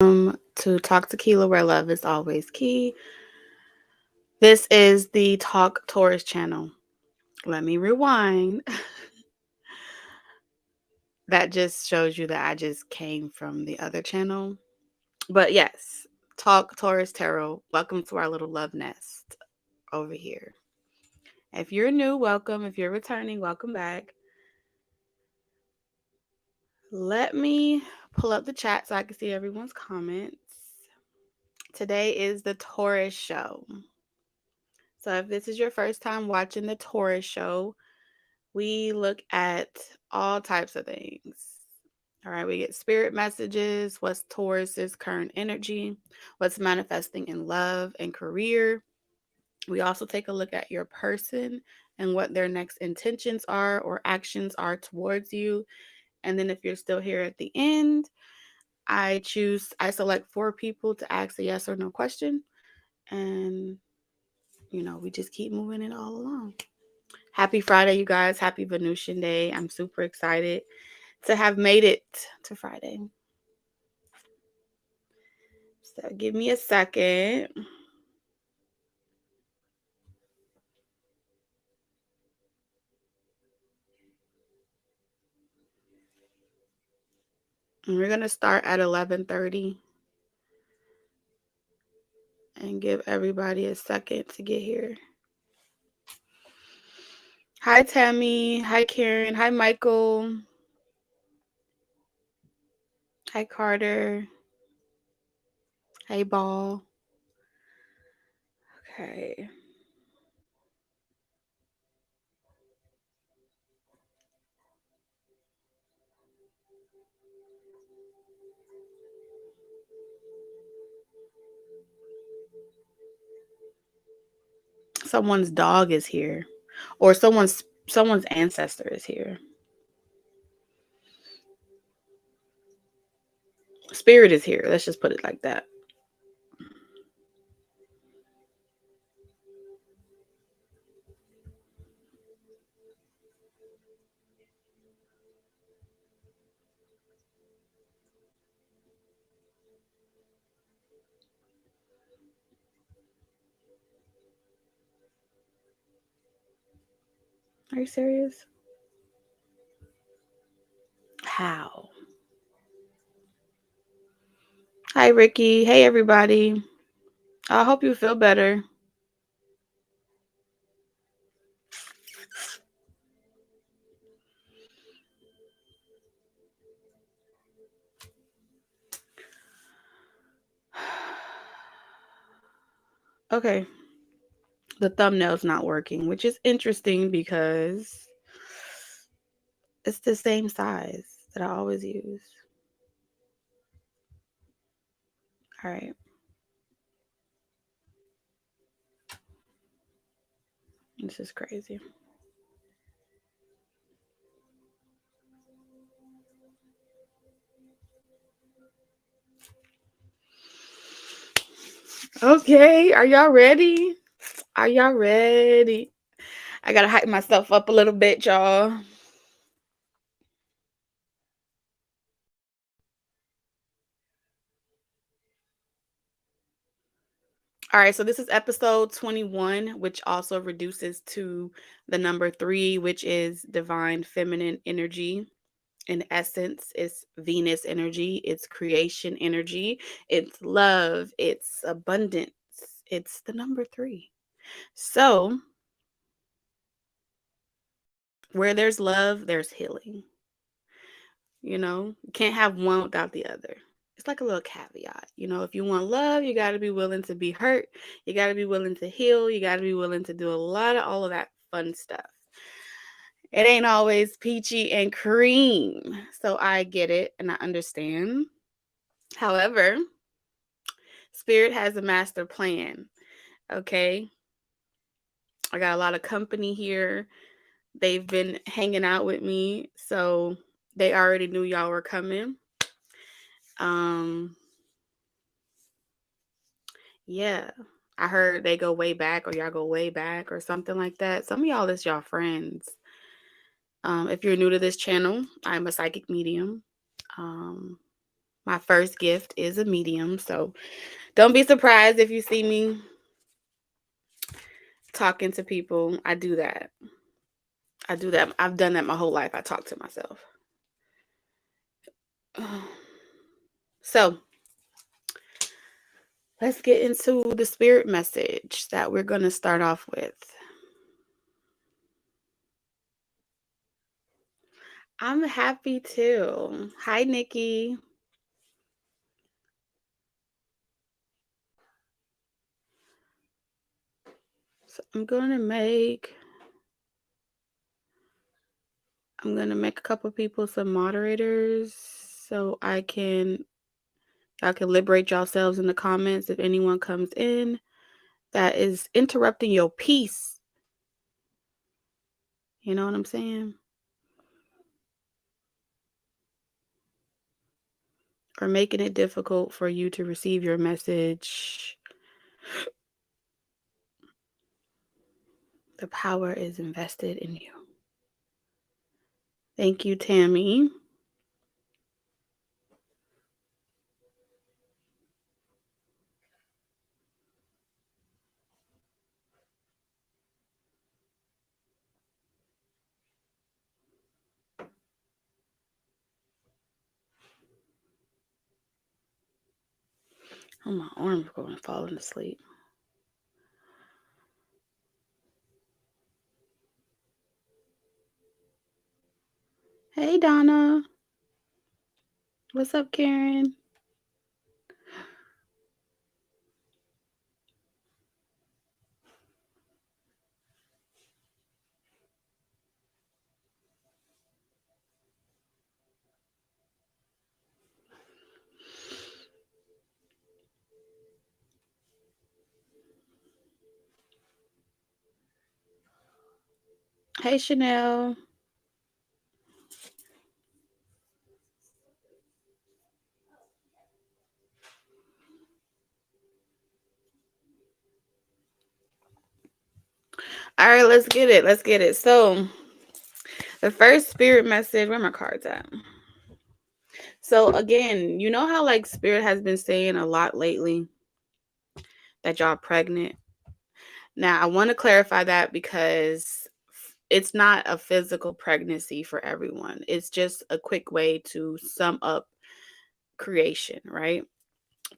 To Talk Tequila, where love is always key. This is the Talk Taurus channel. Let me rewind. That just shows you that I just came from the other channel. But yes, Talk Taurus Tarot. Welcome to our little love nest over here. If you're new, welcome. If you're returning, welcome back. Let me pull up the chat so I can see everyone's comments. Today is the Taurus show. So if this is your first time watching the Taurus show, we look at all types of things. All right, we get spirit messages, what's Taurus's current energy, what's manifesting in love and career. We also take a look at your person and what their next intentions are or actions are towards you. And then if you're still here at the end, I select 4 people to ask a yes or no question. And, we just keep moving it all along. Happy Friday, you guys. Happy Venusian Day. I'm super excited to have made it to Friday. So give me a second. And we're going to start at 11:30 and give everybody a second to get here. Hi, Tammy. Hi, Karen. Hi, Michael. Hi, Carter. Hey, Ball. Okay. Someone's dog is here, or someone's ancestor is here. Spirit is here. Let's just put it like that. Are you serious? How? Hi, Ricky. Hey, everybody. I hope you feel better. Okay. The thumbnail's not working, which is interesting because it's the same size that I always use. All right. This is crazy. Okay. Are y'all ready? Are y'all ready? I got to hype myself up a little bit, y'all. All right, so this is episode 21, which also reduces to the number 3, which is divine feminine energy. In essence, it's Venus energy, it's creation energy, it's love, it's abundance, it's the number 3. So, where there's love, there's healing. You can't have one without the other. It's like a little caveat. If you want love, you got to be willing to be hurt. You got to be willing to heal. You got to be willing to do a lot of all of that fun stuff. It ain't always peachy and cream. So I get it and I understand. However, Spirit has a master plan. Okay. I got a lot of company here. They've been hanging out with me. So they already knew y'all were coming. Yeah. I heard they go way back or y'all go way back or something like that. Some of y'all is y'all friends. If you're new to this channel, I'm a psychic medium. My first gift is a medium, so don't be surprised if you see me talking to people. I do that. I do that. I've done that my whole life. I talk to myself. So let's get into the spirit message that we're going to start off with. I'm happy too. Hi, Nikki. So I'm gonna make a couple people some moderators so y'all can liberate yourselves in the comments if anyone comes in that is interrupting your peace. You know what I'm saying? Or making it difficult for you to receive your message. The power is invested in you. Thank you, Tammy. Oh, my arm's going falling asleep. Hey, Donna. What's up, Karen? Hey, Chanel. All right, let's get it. Let's get it. So, the first spirit message, where my cards at? So, again, you know how like spirit has been saying a lot lately that y'all pregnant? Now, I want to clarify that because it's not a physical pregnancy for everyone. It's just a quick way to sum up creation, right?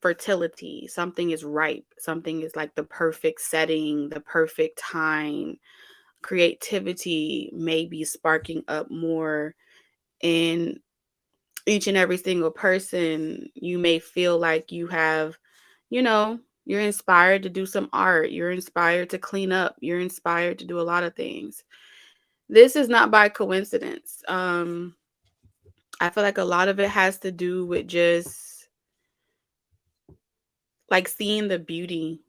Fertility. Something is ripe. Something is like the perfect setting, the perfect time. Creativity may be sparking up more in each and every single person. You may feel like you have, you're inspired to do some art, you're inspired to clean up, you're inspired to do a lot of things. This is not by coincidence. I feel like a lot of it has to do with just like seeing the beauty,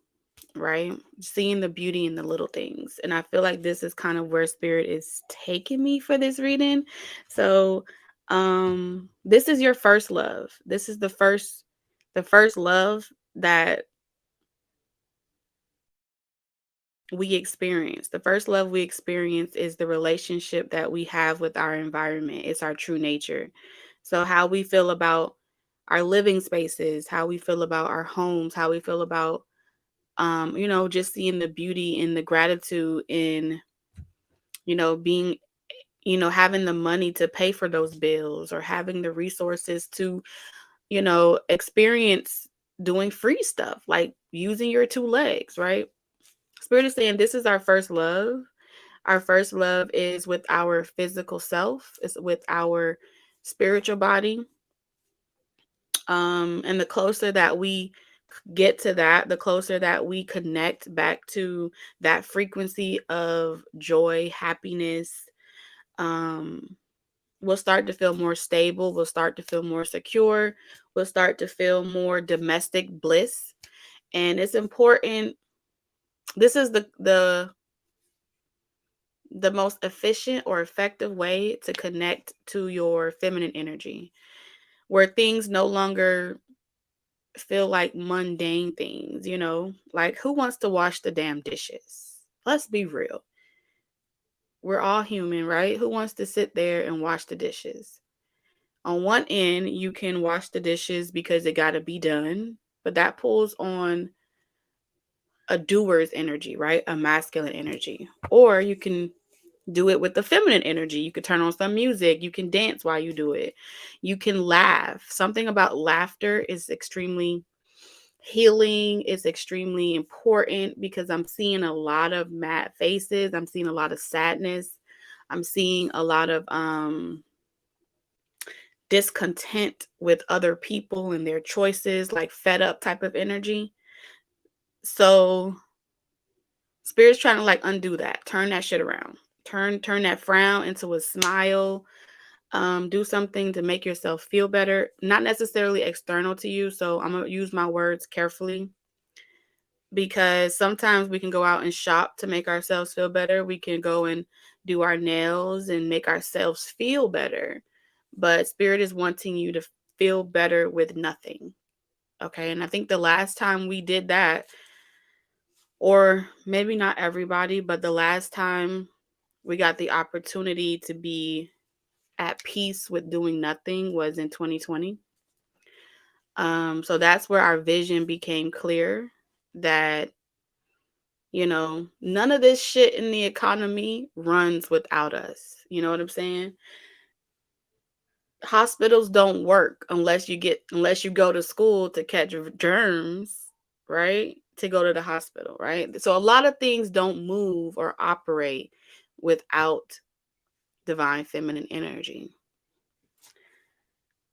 right? Seeing the beauty in the little things. And I feel like this is kind of where spirit is taking me for this reading. So, this is your first love. This is the first love that we experience. The first love we experience is the relationship that we have with our environment. It's our true nature. So how we feel about our living spaces, how we feel about our homes, how we feel about just seeing the beauty and the gratitude in, being, having the money to pay for those bills or having the resources to, experience doing free stuff like using your two legs, right? Spirit is saying this is our first love. Our first love is with our physical self, it's with our spiritual body. And the closer that we get to that, the closer that we connect back to that frequency of joy, happiness, um, we'll start to feel more stable, we'll start to feel more secure, we'll start to feel more domestic bliss. And it's important. This is the most efficient or effective way to connect to your feminine energy, where things no longer feel like mundane things, like who wants to wash the damn dishes? Let's be real. We're all human, right? Who wants to sit there and wash the dishes? On one end, you can wash the dishes because it got to be done, but that pulls on a doer's energy, right? A masculine energy. Or you can do it with the feminine energy. You could turn on some music. You can dance while you do it. You can laugh. Something about laughter is extremely healing. It's extremely important because I'm seeing a lot of mad faces. I'm seeing a lot of sadness. I'm seeing a lot of discontent with other people and their choices, like fed up type of energy. So spirit's trying to like undo that, turn that shit around, turn that frown into a smile. Do something to make yourself feel better, not necessarily external to you. So I'm gonna use my words carefully because sometimes we can go out and shop to make ourselves feel better. We can go and do our nails and make ourselves feel better. But spirit is wanting you to feel better with nothing. Okay. And I think the last time we did that, or maybe not everybody, but the last time we got the opportunity to be at peace with doing nothing was in 2020. So that's where our vision became clear that, none of this shit in the economy runs without us. You know what I'm saying? Hospitals don't work unless you go to school to catch germs, right? To go to the hospital, right? So a lot of things don't move or operate without divine feminine energy.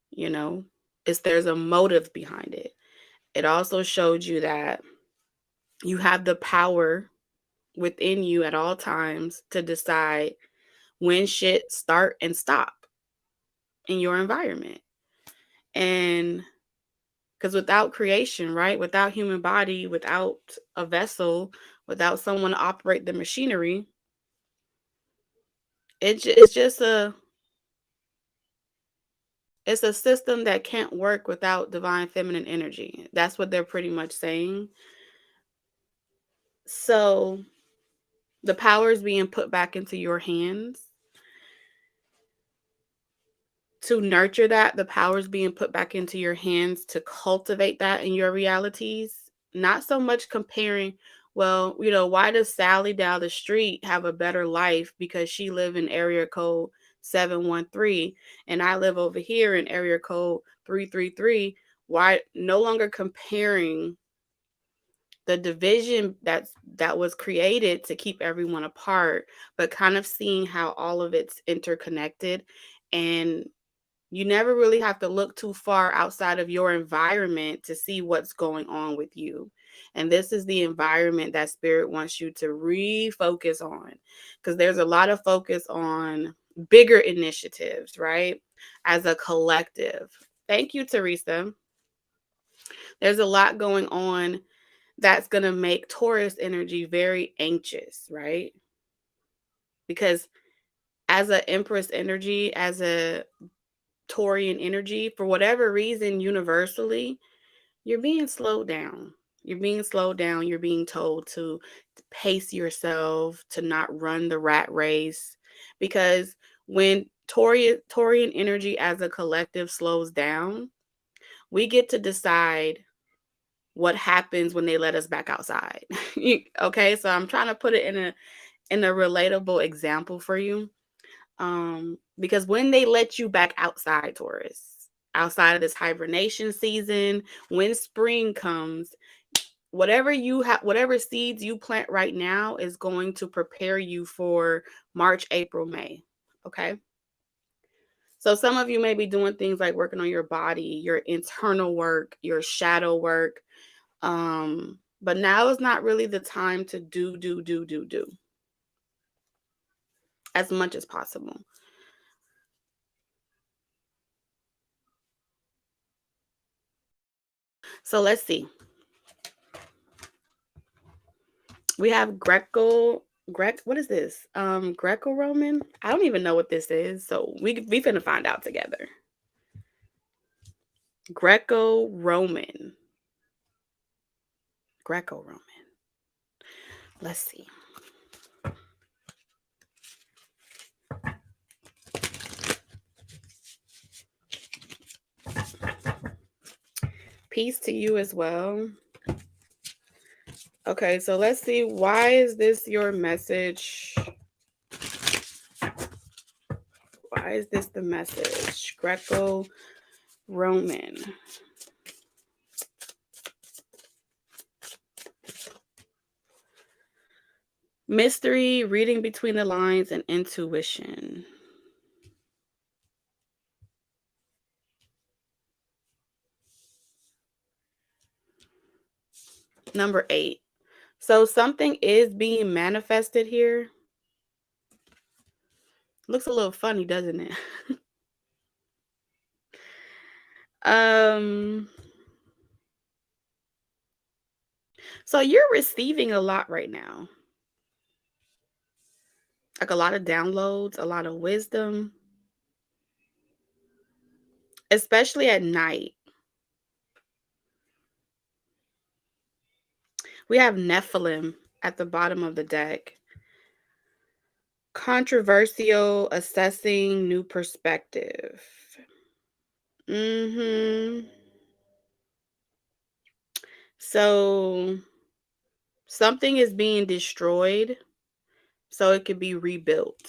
You know, there's a motive behind it. It also showed you that you have the power within you at all times to decide when shit start and stop in your environment. And because without creation, right? Without human body, without a vessel, without someone to operate the machinery, it's just it's a system that can't work without divine feminine energy. That's what they're pretty much saying. So the power is being put back into your hands to nurture that. The power is being put back into your hands to cultivate that in your realities. Not so much comparing, well, why does Sally down the street have a better life because she live in area code 713 and I live over here in area code 333? Why? No longer comparing the division that was created to keep everyone apart, but kind of seeing how all of it's interconnected. And you never really have to look too far outside of your environment to see what's going on with you. And this is the environment that spirit wants you to refocus on, because there's a lot of focus on bigger initiatives, right? As a collective. Thank you, Teresa. There's a lot going on that's going to make Taurus energy very anxious, right? Because as an Empress energy, as a Taurian energy, for whatever reason, universally, you're being slowed down. You're being slowed down. You're being told to pace yourself, to not run the rat race. Because when Taurian energy as a collective slows down, we get to decide what happens when they let us back outside. Okay, so I'm trying to put it in a relatable example for you. Because when they let you back outside, Taurus, outside of this hibernation season, when spring comes, whatever seeds you plant right now is going to prepare you for March, April, May. Okay. So some of you may be doing things like working on your body, your internal work, your shadow work. But now is not really the time to do as much as possible. So let's see. We have what is this? Greco-Roman? I don't even know what this is. So we finna find out together. Greco-Roman. Greco-Roman. Let's see. Peace to you as well. Okay, so let's see. Why is this your message? Why is this the message? Greco-Roman. Mystery, reading between the lines, and intuition. Number 8. So something is being manifested here. Looks a little funny, doesn't it? So you're receiving a lot right now. Like a lot of downloads, a lot of wisdom, especially at night. We have Nephilim at the bottom of the deck. Controversial, assessing, new perspective. So something is being destroyed so it could be rebuilt.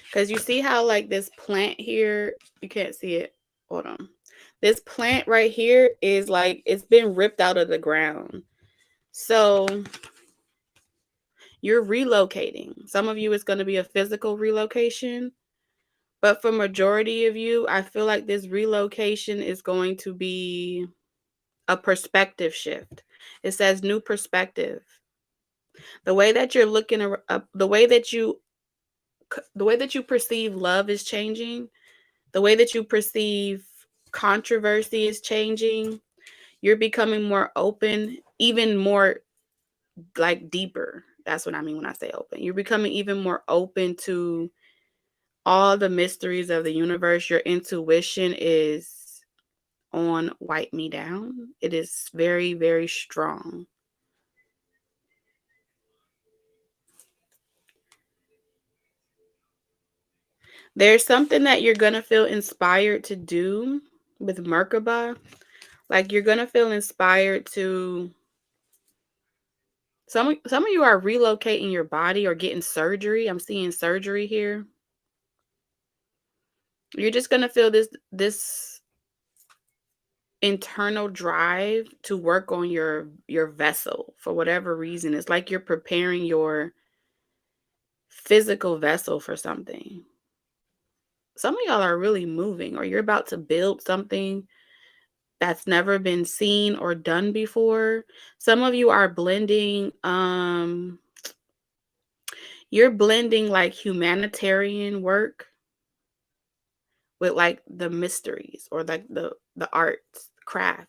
Because you see how like this plant here, you can't see it. Hold on. This plant right here is like, it's been ripped out of the ground. So you're relocating. Some of you, it's going to be a physical relocation. But for majority of you, I feel like this relocation is going to be a perspective shift. It says new perspective. The way that you're looking, the way that you perceive love is changing. The way that you perceive controversy is changing. You're becoming more open, even more like deeper. That's what I mean when I say open. You're becoming even more open to all the mysteries of the universe. Your intuition is on Wipe Me Down. It is very, very strong. There's something that you're going to feel inspired to do with Merkaba. Like you're going to feel inspired to, some of you are relocating your body or getting surgery. I'm seeing surgery here. You're just going to feel this internal drive to work on your vessel for whatever reason. It's like you're preparing your physical vessel for something. Some of y'all are really moving, or you're about to build something that's never been seen or done before. Some of you are blending, you're blending like humanitarian work with like the mysteries or like the arts, craft.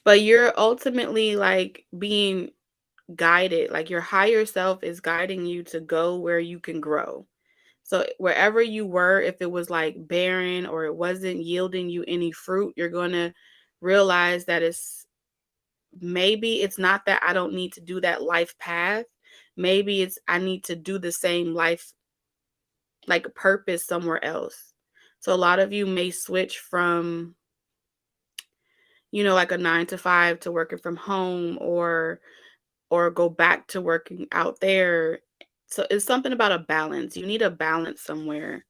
But you're ultimately like being guided, like your higher self is guiding you to go where you can grow. So wherever you were, if it was like barren or it wasn't yielding you any fruit, you're going to realize that maybe it's not that I don't need to do that life path. Maybe it's I need to do the same life, like purpose somewhere else. So a lot of you may switch from, like a 9 to 5 to working from home, or go back to working out there. So it's something about a balance. You need a balance somewhere.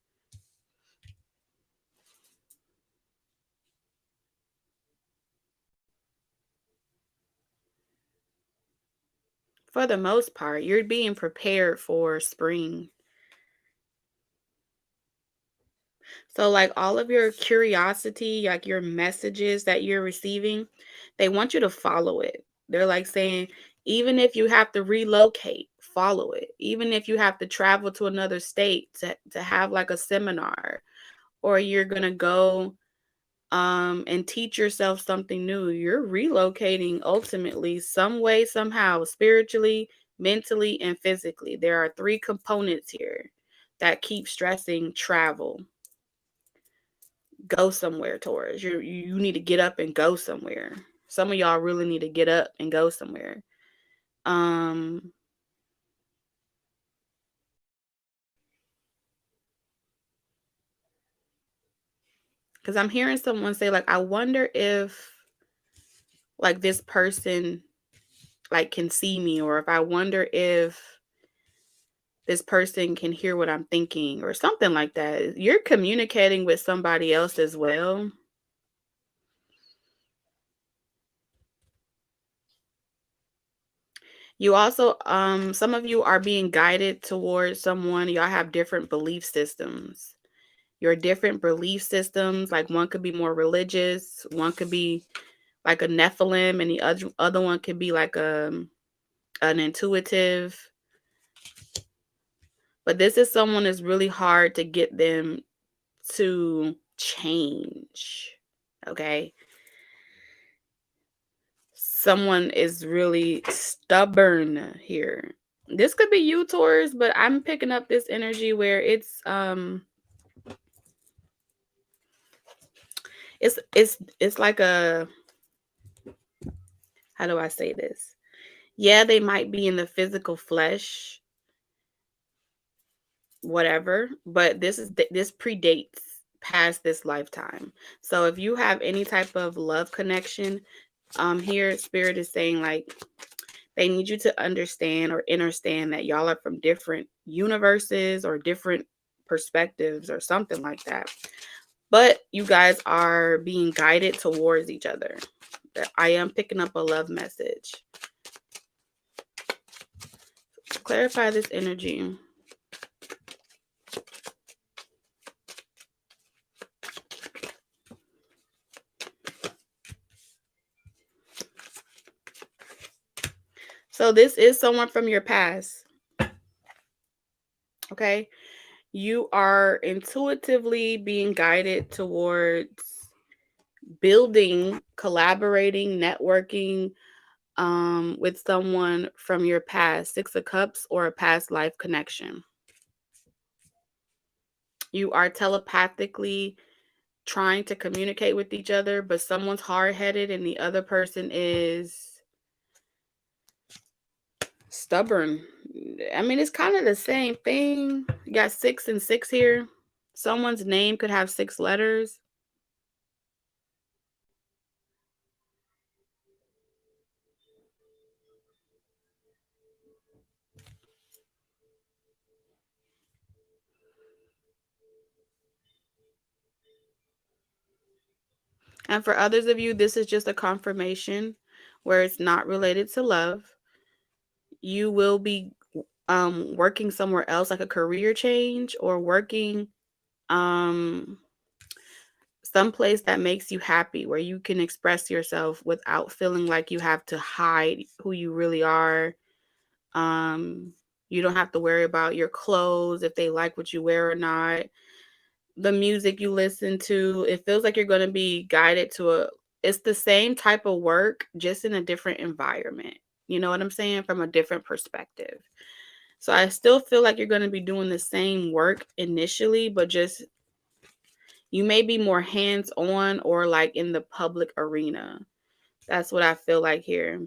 For the most part, you're being prepared for spring. So like all of your curiosity, like your messages that you're receiving, they want you to follow it. They're like saying, even if you have to relocate, follow it. Even if you have to travel to another state to have like a seminar, or you're going to go and teach yourself something new, you're relocating ultimately some way, somehow, spiritually, mentally, and physically. There are 3 components here that keep stressing travel. Go somewhere, Taurus. You need to get up and go somewhere. Some of y'all really need to get up and go somewhere. Because I'm hearing someone say, like, I wonder if, like, this person, like, can see me, or if I wonder if this person can hear what I'm thinking, or something like that. You're communicating with somebody else as well. You also, some of you are being guided towards someone. Y'all have different belief systems. Your different belief systems, like one could be more religious, one could be like a Nephilim, and the other one could be like an intuitive. But this is someone that's really hard to get them to change. Okay. Someone is really stubborn here. This could be you, Taurus, but I'm picking up this energy where it's like a, how do I say this? Yeah, they might be in the physical flesh, whatever, but this predates past this lifetime. So if you have any type of love connection, here spirit is saying, like, they need you to understand or understand that y'all are from different universes or different perspectives or something like that. But you guys are being guided towards each other. I am picking up a love message. Clarify this energy. So this is someone from your past. Okay. You are intuitively being guided towards building, collaborating, networking with someone from your past, Six of Cups, or a past life connection. You are telepathically trying to communicate with each other, but someone's hard-headed and the other person is stubborn. I mean, it's kind of the same thing. You got 6 and 6 here. Someone's name could have 6 letters. And for others of you, this is just a confirmation where it's not related to love. You will be working somewhere else, like a career change, or working someplace that makes you happy, where you can express yourself without feeling like you have to hide who you really are. You don't have to worry about your clothes, if they like what you wear or not. The music you listen to, it feels like you're going to be guided to it's the same type of work, just in a different environment. You know what I'm saying? From a different perspective. So I still feel like you're going to be doing the same work initially, but just you may be more hands-on or like in the public arena. That's what I feel like here.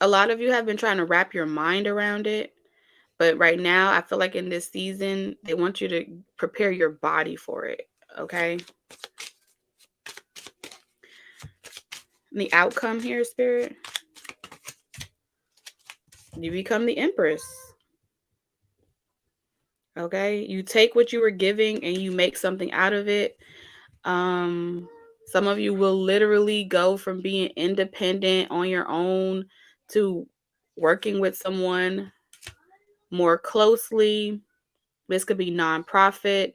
A lot of you have been trying to wrap your mind around it, but right now I feel like in this season, they want you to prepare your body for it, okay? And the outcome here, Spirit, you become the Empress. Okay? You take what you were giving and you make something out of it. Some of you will literally go from being independent on your own to working with someone more closely. This could be nonprofit.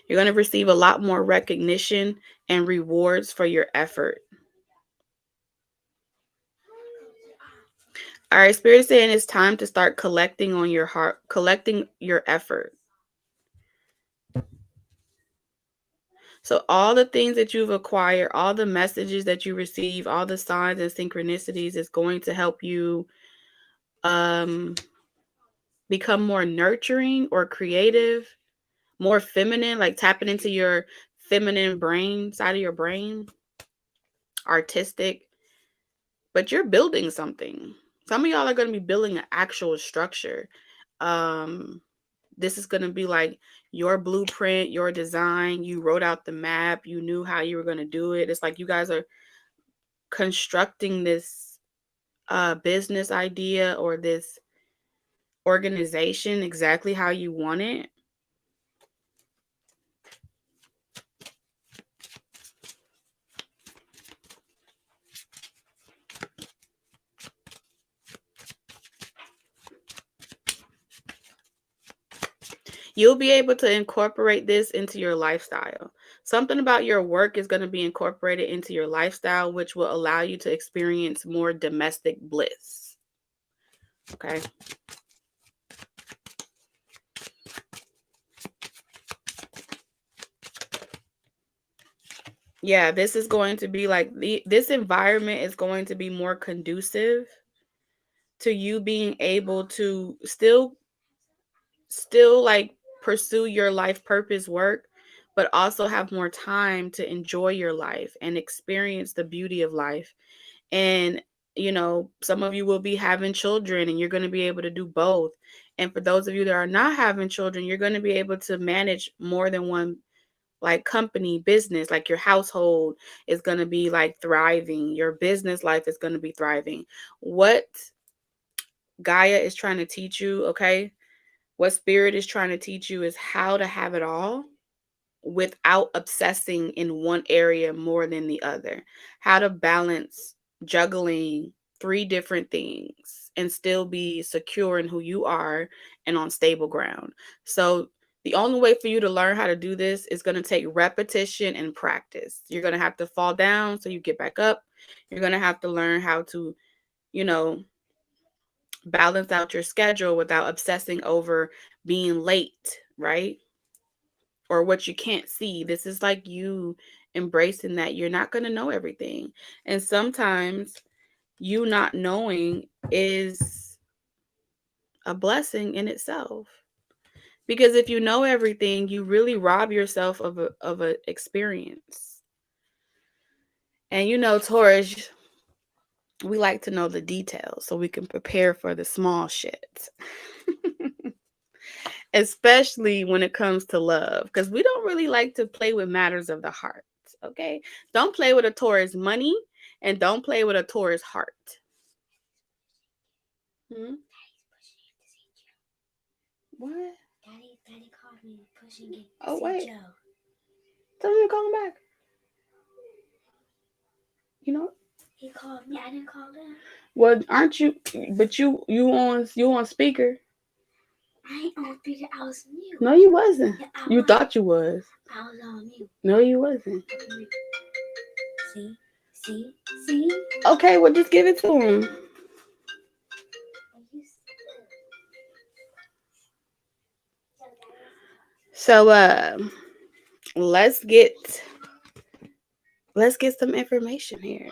You're going to receive a lot more recognition and rewards for your effort. All right, Spirit is saying it's time to start collecting on your heart, collecting your effort. So all the things that you've acquired, all the messages that you receive, all the signs and synchronicities is going to help you become more nurturing or creative, more feminine, like tapping into your feminine brain, side of your brain, artistic. But you're building something. Some of y'all are going to be building an actual structure. This is going to be like your blueprint, your design. You wrote out the map. You knew how you were going to do it. It's like you guys are constructing this business idea or this organization exactly how you want it. You'll be able to incorporate this into your lifestyle. Something about your work is going to be incorporated into your lifestyle, which will allow you to experience more domestic bliss. Okay. Yeah, this is going to be like this environment is going to be more conducive to you being able to still like pursue your life purpose work, but also have more time to enjoy your life and experience the beauty of life. And some of you will be having children and you're going to be able to do both. And for those of you that are not having children, you're going to be able to manage more than one like company business. Like your household is going to be like thriving, your business life is going to be thriving. What Gaia is trying to teach you, okay, what spirit is trying to teach you is how to have it all without obsessing in one area more than the other. How to balance juggling three different things and still be secure in who you are and on stable ground. So the only way for you to learn how to do this is going to take repetition and practice. You're going to have to fall down so you get back up. You're going to have to learn how to, you know, balance out your schedule without obsessing over being late, right? Or what you can't see. This is like you embracing that you're not going to know everything. And sometimes you not knowing is a blessing in itself. Because if you know everything, you really rob yourself of a experience. And Taurus, we like to know the details so we can prepare for the small shit. Especially when it comes to love, because we don't really like to play with matters of the heart. Okay, don't play with a Taurus money, and don't play with a Taurus heart. Hmm? What? Daddy called me pushing it. Oh wait, Joe. Tell him to call him back. He called me. I didn't call him. Well, aren't you? But you on speaker. I ain't on speaker. I was mute. No, you wasn't. Yeah, you thought you was. I was on mute. No, you wasn't. See. Okay, well, just give it to him. So, let's get some information here.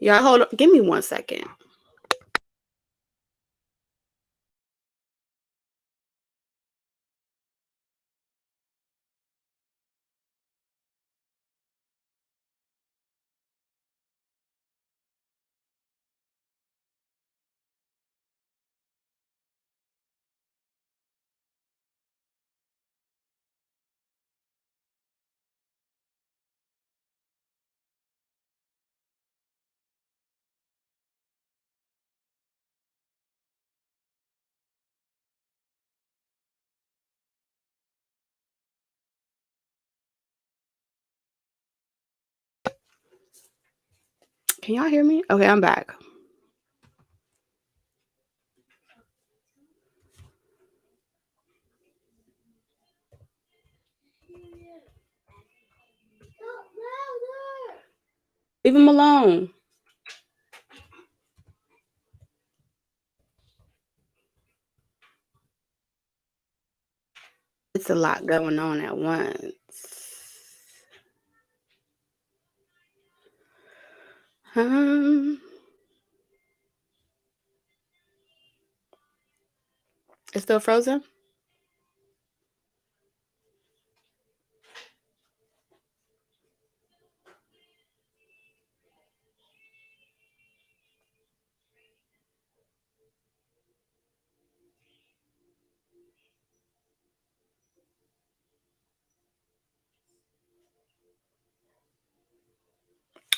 Y'all hold on. Give me 1 second. Can y'all hear me? Okay, I'm back. Leave him alone. It's a lot going on at once. It's still frozen?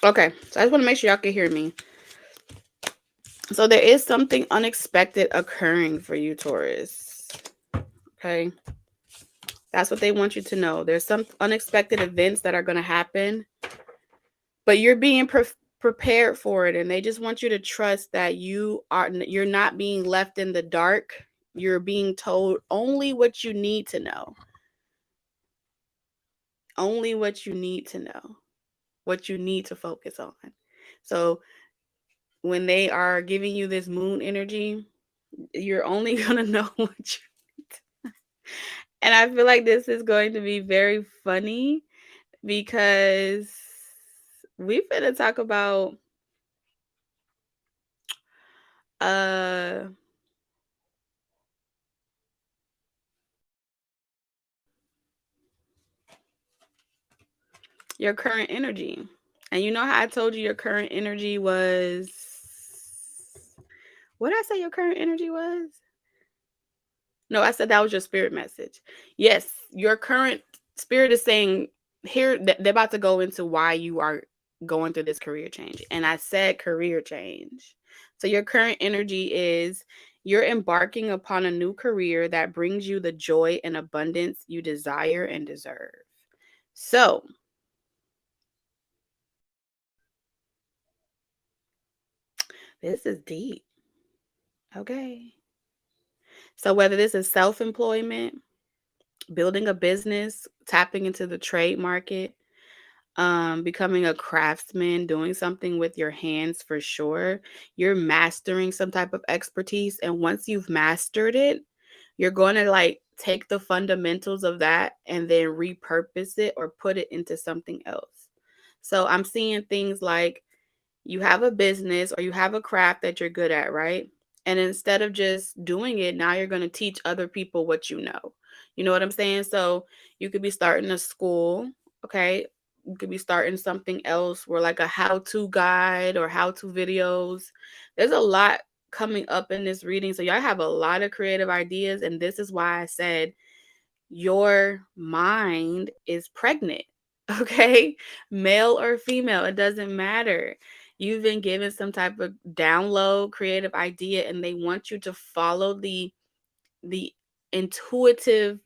Okay, so I just want to make sure y'all can hear me. So there is something unexpected occurring for you, Taurus. Okay, that's what they want you to know. There's some unexpected events that are going to happen, but you're being prepared for it, and they just want you to trust that you're not being left in the dark. You're being told only what you need to know. Only what you need to know. What you need to focus on. So when they are giving you this moon energy, you're only gonna know what you need. And I feel like this is going to be very funny because we're gonna talk about uh your current energy. And you know how I told you your current energy was, what did I say your current energy was? No, I said that was your spirit message. Yes, your current spirit is saying here they're about to go into why you are going through this career change. And I said career change. So your current energy is you're embarking upon a new career that brings you the joy and abundance you desire and deserve. So, this is deep. Okay. So whether this is self-employment, building a business, tapping into the trade market, becoming a craftsman, doing something with your hands for sure. You're mastering some type of expertise. And once you've mastered it, you're going to like take the fundamentals of that and then repurpose it or put it into something else. So I'm seeing things like you have a business or you have a craft that you're good at, right? And instead of just doing it, now you're going to teach other people what you know. You know what I'm saying? So you could be starting a school, okay? You could be starting something else where like a how-to guide or how-to videos. There's a lot coming up in this reading. So y'all have a lot of creative ideas. And this is why I said your mind is pregnant. Okay, male or female, it doesn't matter. You've been given some type of download creative idea and they want you to follow the intuitive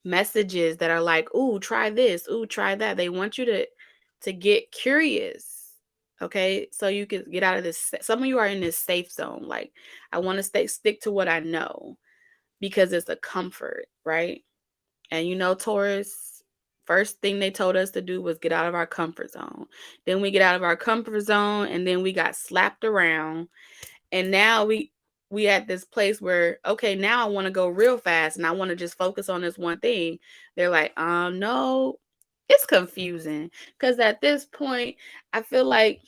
messages that are like, "Ooh, try this. Ooh, try that." They want you to get curious. Okay? So you can get out of this, some of you are in this safe zone, like I want to stick to what I know because it's a comfort, right? And you know, Taurus, first thing they told us to do was get out of our comfort zone. Then we get out of our comfort zone and then we got slapped around. And now we at this place where, okay, now I want to go real fast and I want to just focus on this one thing. They're like, no, it's confusing. Cause at this point, I feel like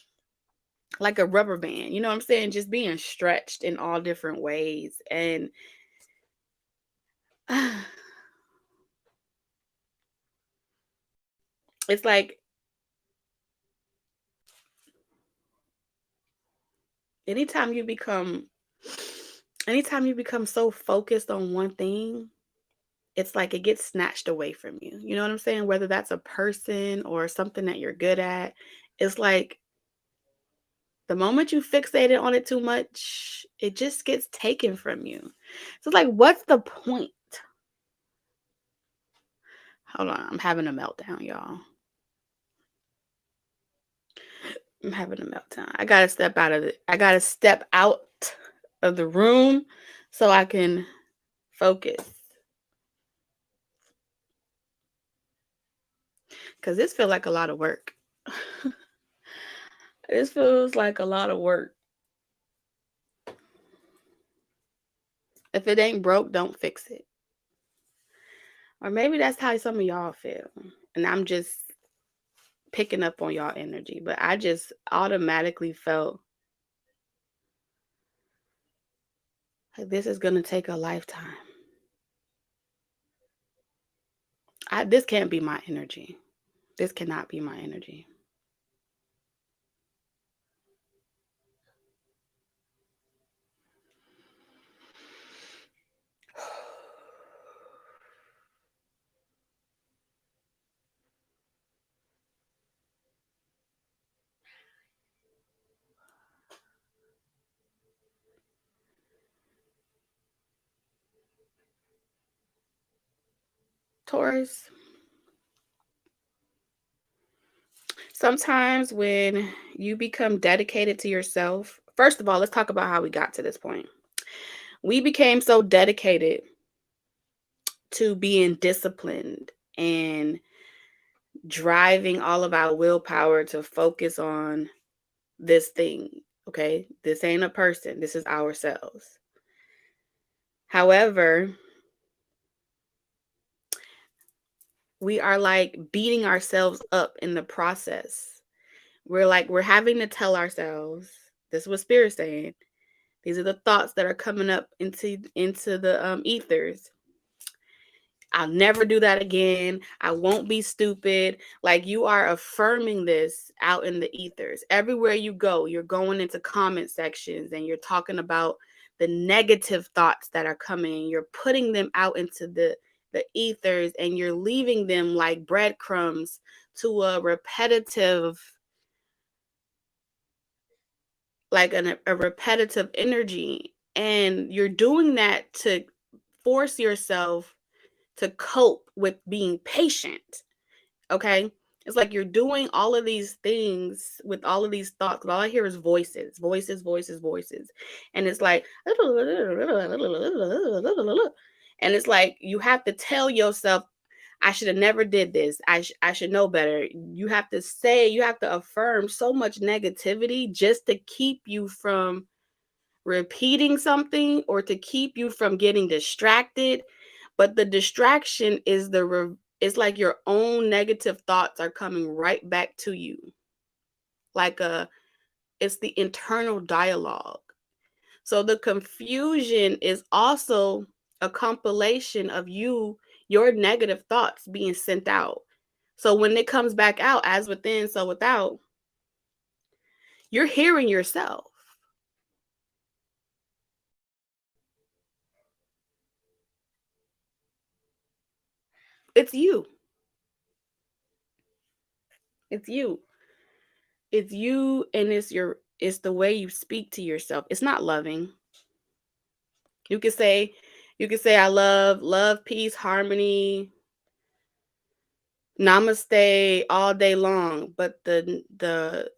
a rubber band, you know what I'm saying? Just being stretched in all different ways. And it's like anytime you become anytime you become so focused on one thing, it's like it gets snatched away from you. You know what I'm saying? Whether that's a person or something that you're good at, it's like the moment you fixated on it too much, it just gets taken from you. So it's like, what's the point? Hold on, I'm having a meltdown, y'all. I'm having a meltdown. I gotta step out of the room so I can focus. Cause this feels like a lot of work. This feels like a lot of work. If it ain't broke, don't fix it. Or maybe that's how some of y'all feel. And I'm just picking up on y'all energy. But I just automatically felt like this is gonna take a lifetime. This can't be my energy. This cannot be my energy. Taurus, sometimes when you become dedicated to yourself, first of all, let's talk about how we got to this point. We became so dedicated to being disciplined and driving all of our willpower to focus on this thing. Okay, this ain't a person, this is ourselves. However, we are like beating ourselves up in the process. We're having to tell ourselves, this is what Spirit's saying. These are the thoughts that are coming up into the ethers. I'll never do that again. I won't be stupid. Like, you are affirming this out in the ethers. Everywhere you go, you're going into comment sections and you're talking about the negative thoughts that are coming. You're putting them out into the ethers, and you're leaving them like breadcrumbs to a repetitive, like a repetitive energy. And you're doing that to force yourself to cope with being patient. Okay. It's like you're doing all of these things with all of these thoughts. All I hear is voices, voices, voices, voices. And it's like, and it's like you have to tell yourself, I should have never did this. I should know better. You have to say, you have to affirm so much negativity just to keep you from repeating something or to keep you from getting distracted. But the distraction is it's like your own negative thoughts are coming right back to you. Like it's the internal dialogue. So the confusion is also a compilation of your negative thoughts being sent out. So when it comes back out, as within, so without, you're hearing yourself. It's you. It's you. It's you, and it's the way you speak to yourself. It's not loving. You could say, I love, peace, harmony, namaste all day long, but the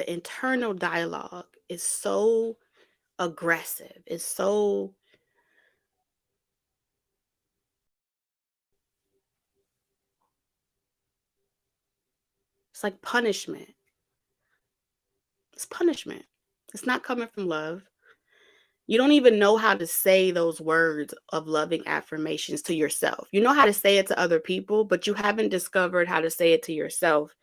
internal dialogue is so aggressive. It's like punishment. It's punishment. It's not coming from love. You don't even know how to say those words of loving affirmations to yourself. You know how to say it to other people, but you haven't discovered how to say it to yourself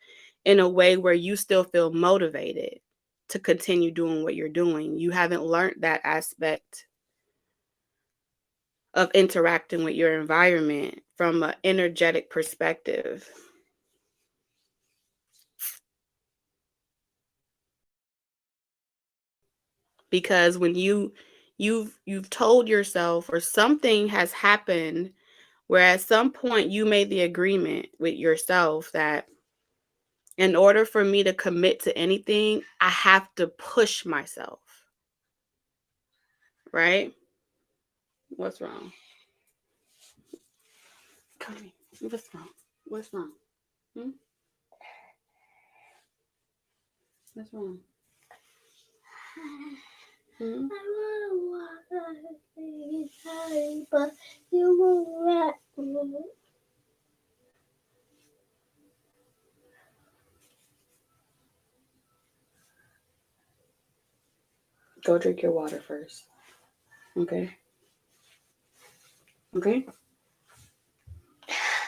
in a way where you still feel motivated to continue doing what you're doing. You haven't learned that aspect of interacting with your environment from an energetic perspective. Because when you've told yourself, or something has happened where at some point you made the agreement with yourself that in order for me to commit to anything, I have to push myself. Right? What's wrong? Come here. What's wrong? What's wrong? Hmm? What's wrong? Hmm? I want to walk, but you won't let me. Go drink your water first. Okay? Okay?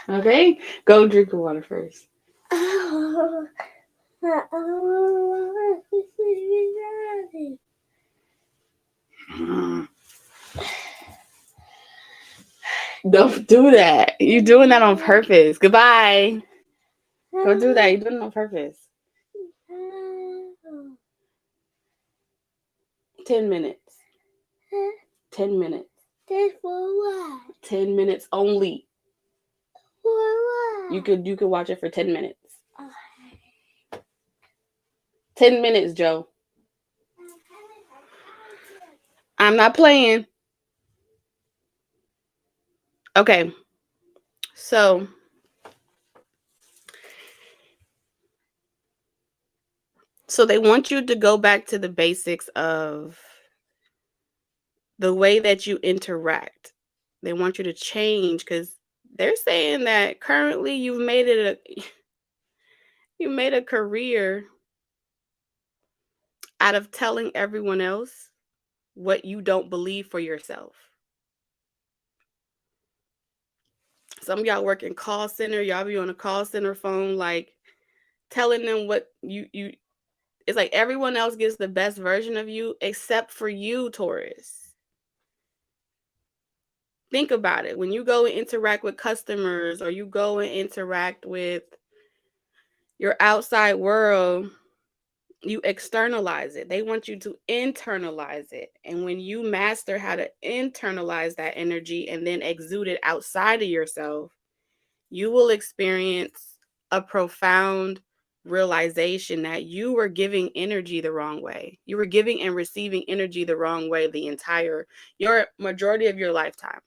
Okay? Go drink your water first. Don't do that. You're doing that on purpose. Goodbye. Go do that. You're doing it on purpose. 10 minutes. 10 minutes. 10 minutes only. You could watch it for 10 minutes. 10 minutes, Joe. I'm not playing. Okay. So they want you to go back to the basics of the way that you interact. They want you to change because they're saying that currently you've made it a you made a career out of telling everyone else what you don't believe for yourself. Some of y'all work in call center, y'all be on a call center phone, like telling them what you it's like everyone else gets the best version of you except for you, Taurus. Think about it. When you go and interact with customers or you go and interact with your outside world, you externalize it. They want you to internalize it. And when you master how to internalize that energy and then exude it outside of yourself, you will experience a profound realization that you were giving energy the wrong way. You were giving and receiving energy the wrong way your majority of your lifetime.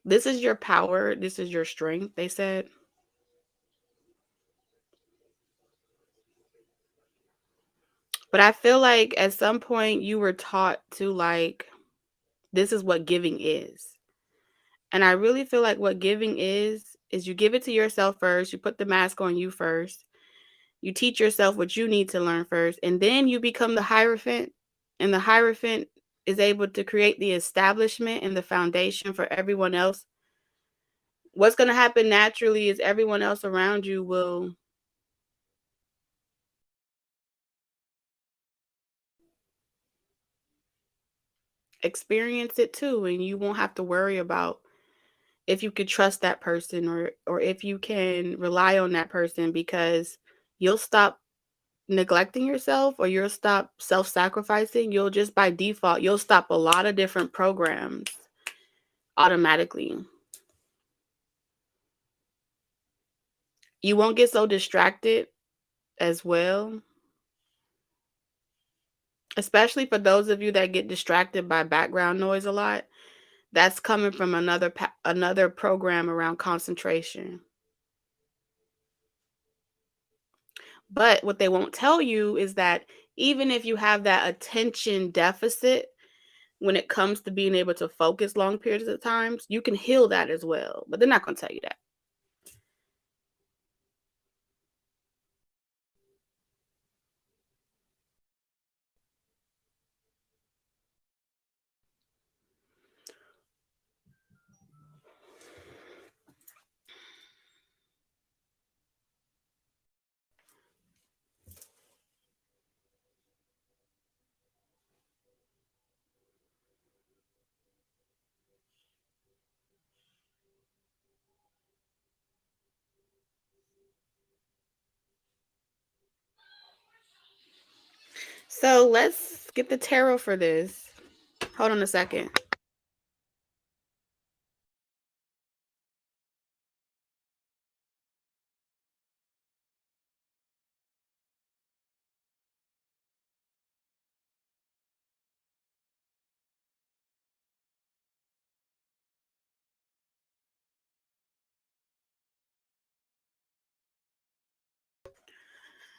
This is your power. This is your strength, they said. But I feel like at some point you were taught to like, this is what giving is. And I really feel like what giving is you give it to yourself first. You put the mask on you first. You teach yourself what you need to learn first. And then you become the Hierophant. And the Hierophant is able to create the establishment and the foundation for everyone else. What's going to happen naturally is everyone else around you will experience it too. And you won't have to worry about if you could trust that person or if you can rely on that person because you'll stop neglecting yourself or you'll stop self-sacrificing. You'll just by default, you'll stop a lot of different programs automatically. You won't get so distracted as well, especially for those of you that get distracted by background noise a lot. That's coming from another program around concentration. But what they won't tell you is that even if you have that attention deficit when it comes to being able to focus long periods of times, you can heal that as well. But they're not going to tell you that. So let's get the tarot for this. Hold on a second.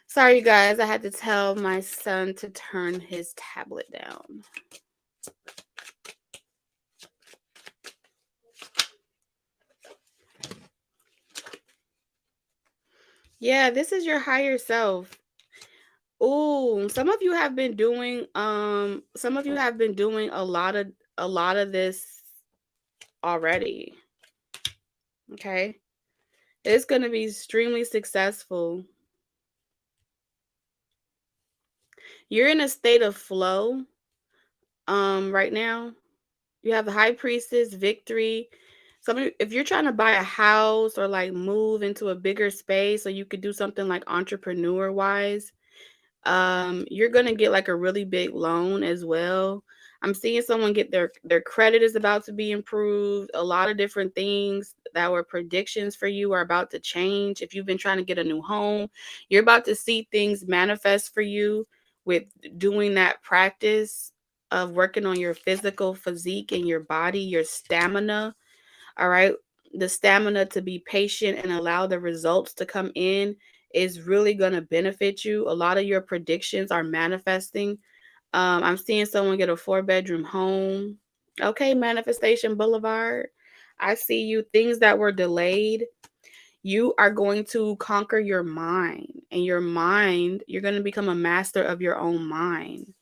Sorry, you guys. I had to tell my son to turn his tablet down. Yeah, this is your higher self. Oh, some of you have been doing a lot of this already. Okay? It's going to be extremely successful. You're in a state of flow right now. You have the High Priestess, Victory. If you're trying to buy a house or like move into a bigger space, so you could do something like entrepreneur wise, you're gonna get like a really big loan as well. I'm seeing someone get their credit is about to be improved. A lot of different things that were predictions for you are about to change. If you've been trying to get a new home, you're about to see things manifest for you with doing that practice of working on your physical physique and your body, your stamina. All right. The stamina to be patient and allow the results to come in is really going to benefit you. A lot of your predictions are manifesting. I'm seeing someone get a 4-bedroom home. Okay, Manifestation Boulevard. I see you. Things that were delayed. You are going to conquer your mind. And your mind, you're going to become a master of your own mind.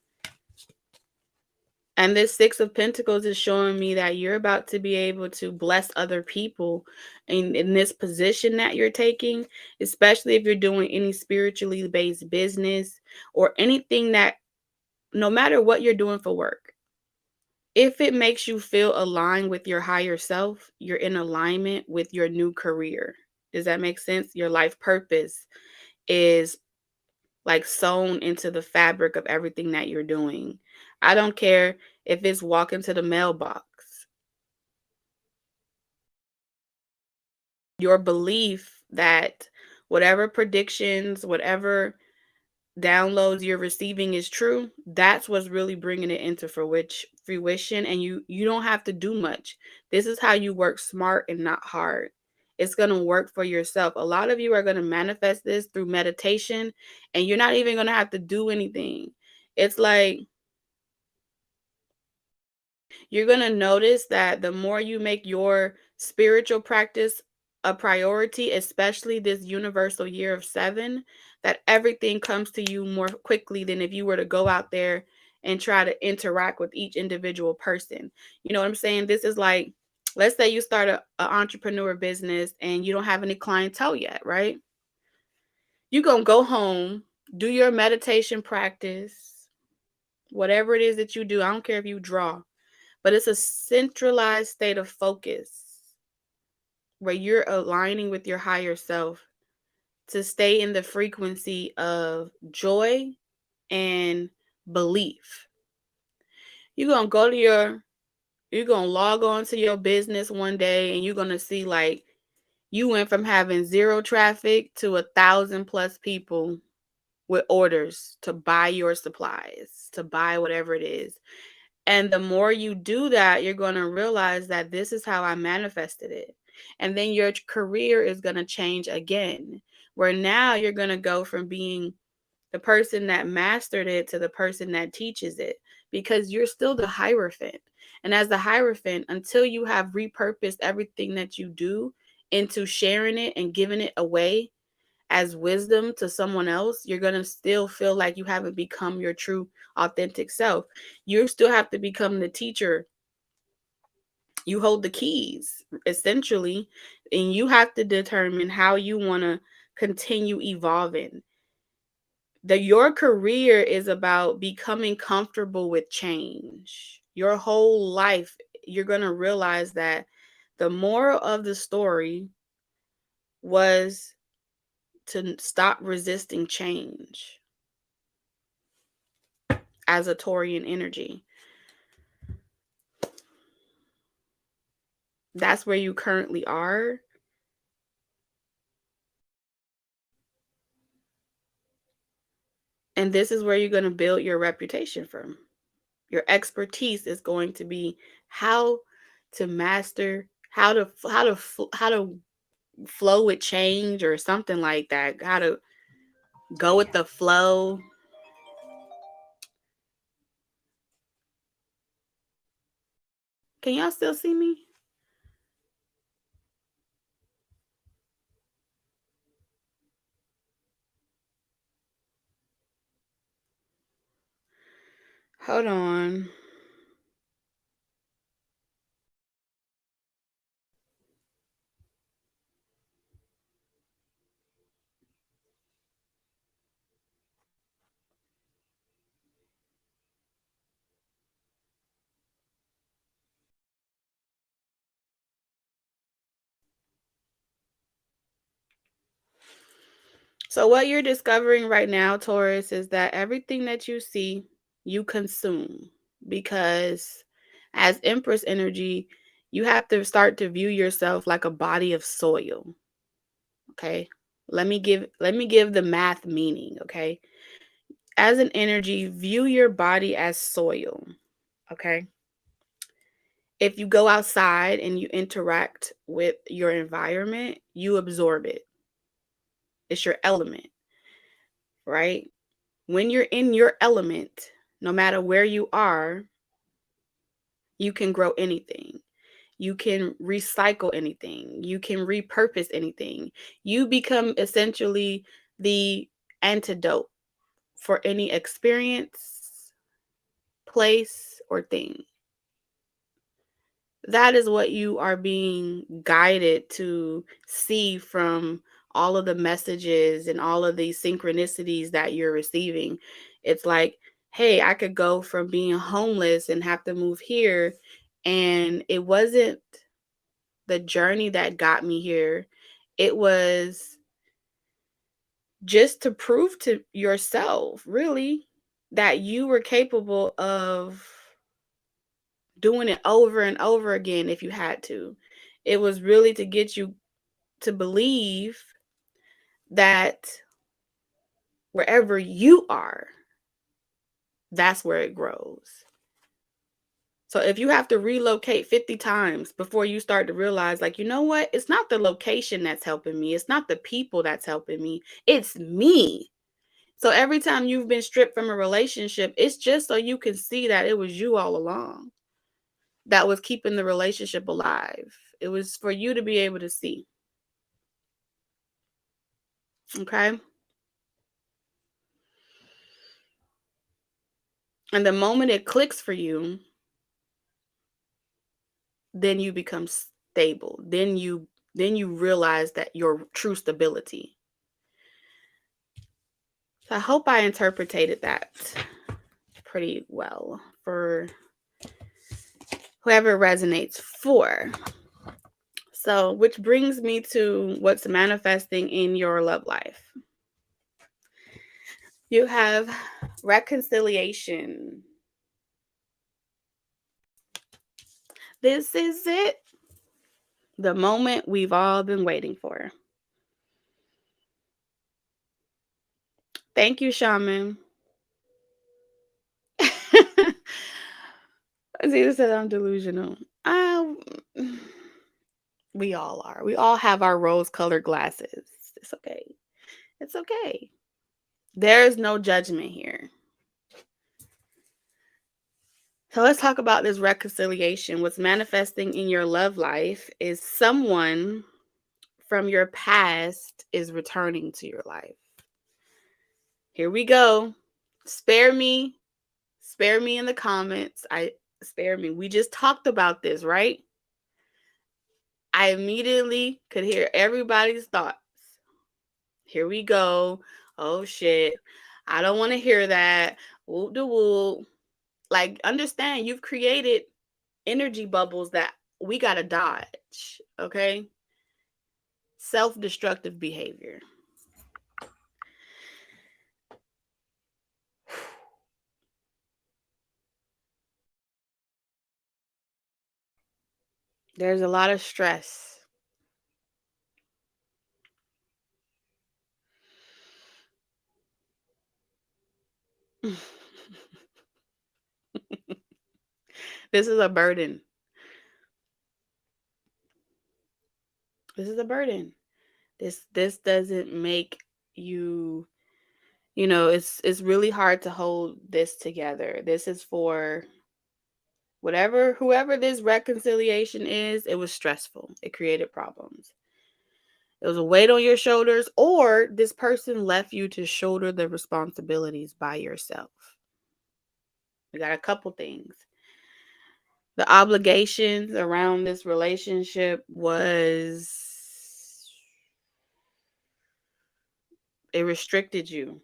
And this 6 of Pentacles is showing me that you're about to be able to bless other people in this position that you're taking, especially if you're doing any spiritually based business or anything that, no matter what you're doing for work, if it makes you feel aligned with your higher self, you're in alignment with your new career. Does that make sense? Your life purpose is like sewn into the fabric of everything that you're doing. I don't care if it's walking to the mailbox. Your belief that whatever predictions, whatever downloads you're receiving is true, that's what's really bringing it into fruition. And you don't have to do much. This is how you work smart and not hard. It's going to work for yourself. A lot of you are going to manifest this through meditation, and you're not even going to have to do anything. It's like you're going to notice that the more you make your spiritual practice a priority, especially this universal year of 7, that everything comes to you more quickly than if you were to go out there and try to interact with each individual person. You know what I'm saying? This is like, let's say you start an entrepreneur business and you don't have any clientele yet, right? You're going to go home, do your meditation practice, whatever it is that you do. I don't care if you draw, but it's a centralized state of focus where you're aligning with your higher self to stay in the frequency of joy and belief. You're going to you're going to log on to your business one day and you're going to see like you went from having 0 traffic to 1,000 plus people with orders to buy your supplies, to buy whatever it is. And the more you do that, you're going to realize that this is how I manifested it. And then your career is going to change again, where now you're going to go from being the person that mastered it to the person that teaches it, because you're still the Hierophant. And as the Hierophant, until you have repurposed everything that you do into sharing it and giving it away as wisdom to someone else, you're going to still feel like you haven't become your true authentic self. You still have to become the teacher. You hold the keys essentially, and you have to determine how you want to continue evolving. Your career is about becoming comfortable with change. Your whole life, you're going to realize that the moral of the story was to stop resisting change as a Taurian energy. That's where you currently are. And this is where you're going to build your reputation from. Your expertise is going to be how to master, how to flow with change or something like that. How to go with the flow. Can y'all still see me? Hold on. So what you're discovering right now, Taurus, is that everything that you see, you consume. because as Empress energy, you have to start to view yourself like a body of soil. Okay? Let me give the math meaning, okay? As an energy, view your body as soil, okay? If you go outside and you interact with your environment, you absorb it. It's your element, right? When you're in your element, no matter where you are, you can grow anything. You can recycle anything. You can repurpose anything. You become essentially the antidote for any experience, place, or thing. That is what you are being guided to see from all of the messages and all of these synchronicities that you're receiving. It's like, hey, I could go from being homeless and have to move here. And it wasn't the journey that got me here. It was just to prove to yourself, really, that you were capable of doing it over and over again if you had to. It was really to get you to believe that wherever you are, that's where it grows. So if you have to relocate 50 times before you start to realize, like, you know what? It's not the location that's helping me. It's not the people that's helping me. It's me. So every time you've been stripped from a relationship, it's just so you can see that it was you all along that was keeping the relationship alive. It was for you to be able to see. Okay? And the moment it clicks for you, then you become stable. Then you realize that your true stability. So I hope I interpreted that pretty well for whoever resonates for. So, which brings me to what's manifesting in your love life. You have reconciliation. This is it. The moment we've all been waiting for. Thank you, Shaman. Zeta said I'm delusional. We all are. We all have our rose-colored glasses. It's okay. It's okay. There's no judgment here. So let's talk about this reconciliation. What's manifesting in your love life is someone from your past is returning to your life. Here we go. Spare me. Spare me in the comments. Spare me. We just talked about this, right? I immediately could hear everybody's thoughts. Here we go. Oh shit. I don't want to hear that. Whoop de whoop. Like, understand, you've created energy bubbles that we got to dodge. Okay? Self-destructive behavior. There's a lot of stress. This is a burden. This is a burden. This doesn't make you, it's really hard to hold this together. This is for whoever this reconciliation is. It was stressful. It created problems. It was a weight on your shoulders, or this person left you to shoulder the responsibilities by yourself. We got a couple things. The obligations around this relationship it restricted you.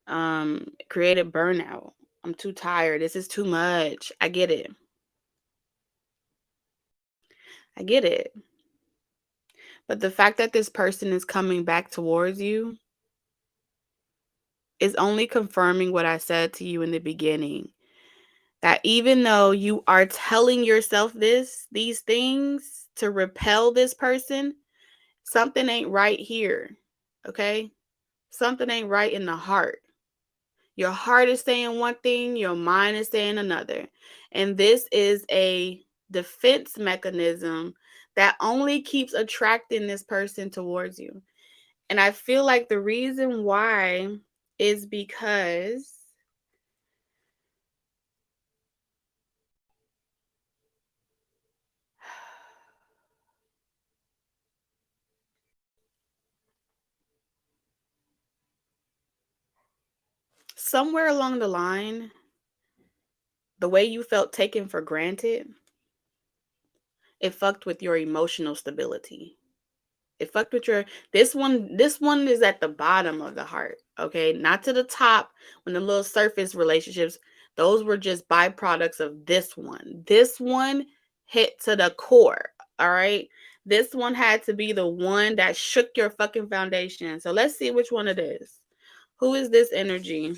It created burnout. I'm too tired. This is too much. I get it. I get it. But the fact that this person is coming back towards you is only confirming what I said to you in the beginning. That even though you are telling yourself these things to repel this person, something ain't right here. Okay? Something ain't right in the heart. Your heart is saying one thing, your mind is saying another. And this is a defense mechanism that only keeps attracting this person towards you. And I feel like the reason why is because somewhere along the line, the way you felt taken for granted, it fucked with your emotional stability. It fucked with your this one is at the bottom of the heart, okay? Not to the top when the little surface relationships, those were just byproducts of this one. This one hit to the core, all right? This one had to be the one that shook your fucking foundation. So let's see which one it is. Who is this energy?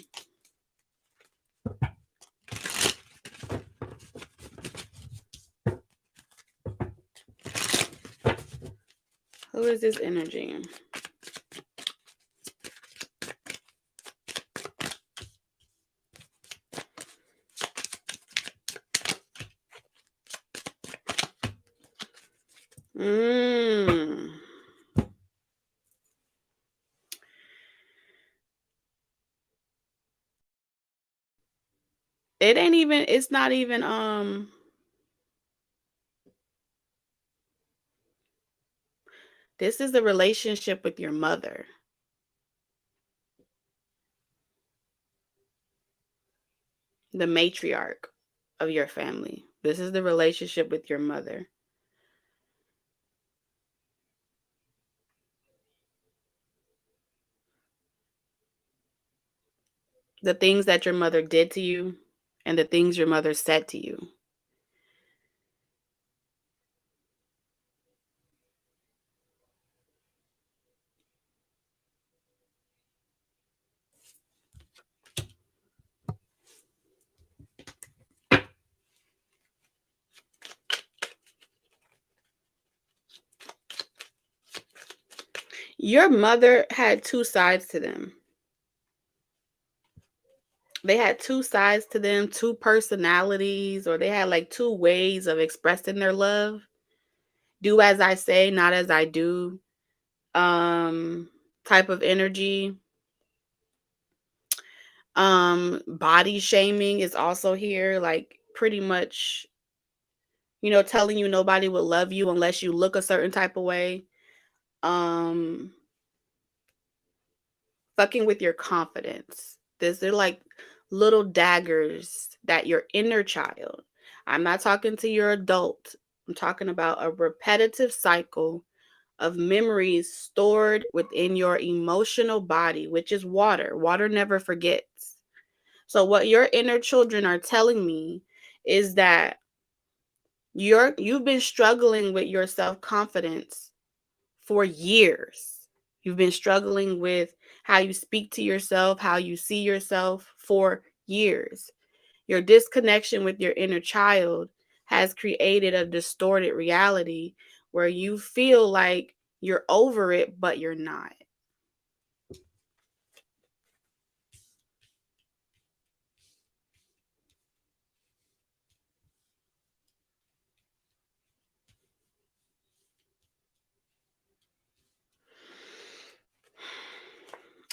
Who is this energy? Mm. It ain't even, it's not even, this is the relationship with your mother. The matriarch of your family. This is the relationship with your mother. The things that your mother did to you and the things your mother said to you. Your mother had two sides to them. They had two sides to them, two personalities, or they had like two ways of expressing their love. Do as I say, not as I do. Type of energy. Body shaming is also here, like pretty much, telling you nobody will love you unless you look a certain type of way. Um, Fucking with your confidence. They're like little daggers that your inner child. I'm not talking to your adult. I'm talking about a repetitive cycle of memories stored within your emotional body, which is water. Water never forgets. So what your inner children are telling me is that you've been struggling with your self-confidence for years. You've been struggling with how you speak to yourself, how you see yourself for years. Your disconnection with your inner child has created a distorted reality where you feel like you're over it, but you're not.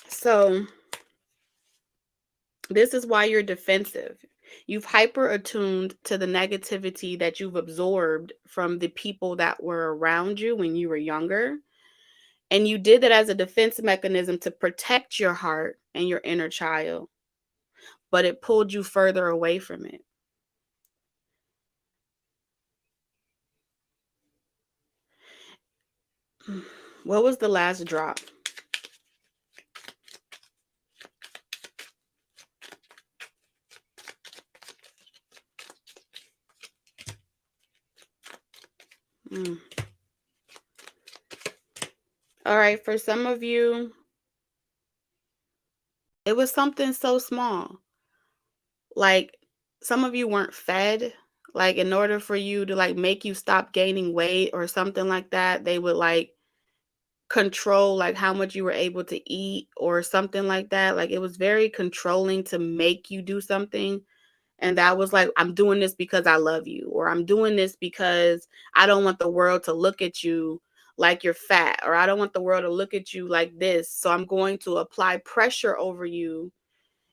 So, this is why you're defensive. You've hyper attuned to the negativity that you've absorbed from the people that were around you when you were younger. And you did that as a defense mechanism to protect your heart and your inner child, but it pulled you further away from it. What was the last drop? Mm. All right, for some of you, it was something so small. Like some of you weren't fed. Like, in order for you to like make you stop gaining weight or something like that, they would like control like how much you were able to eat or something like that. Like, it was very controlling to make you do something. And that was like, I'm doing this because I love you, or I'm doing this because I don't want the world to look at you like you're fat, or I don't want the world to look at you like this. So I'm going to apply pressure over you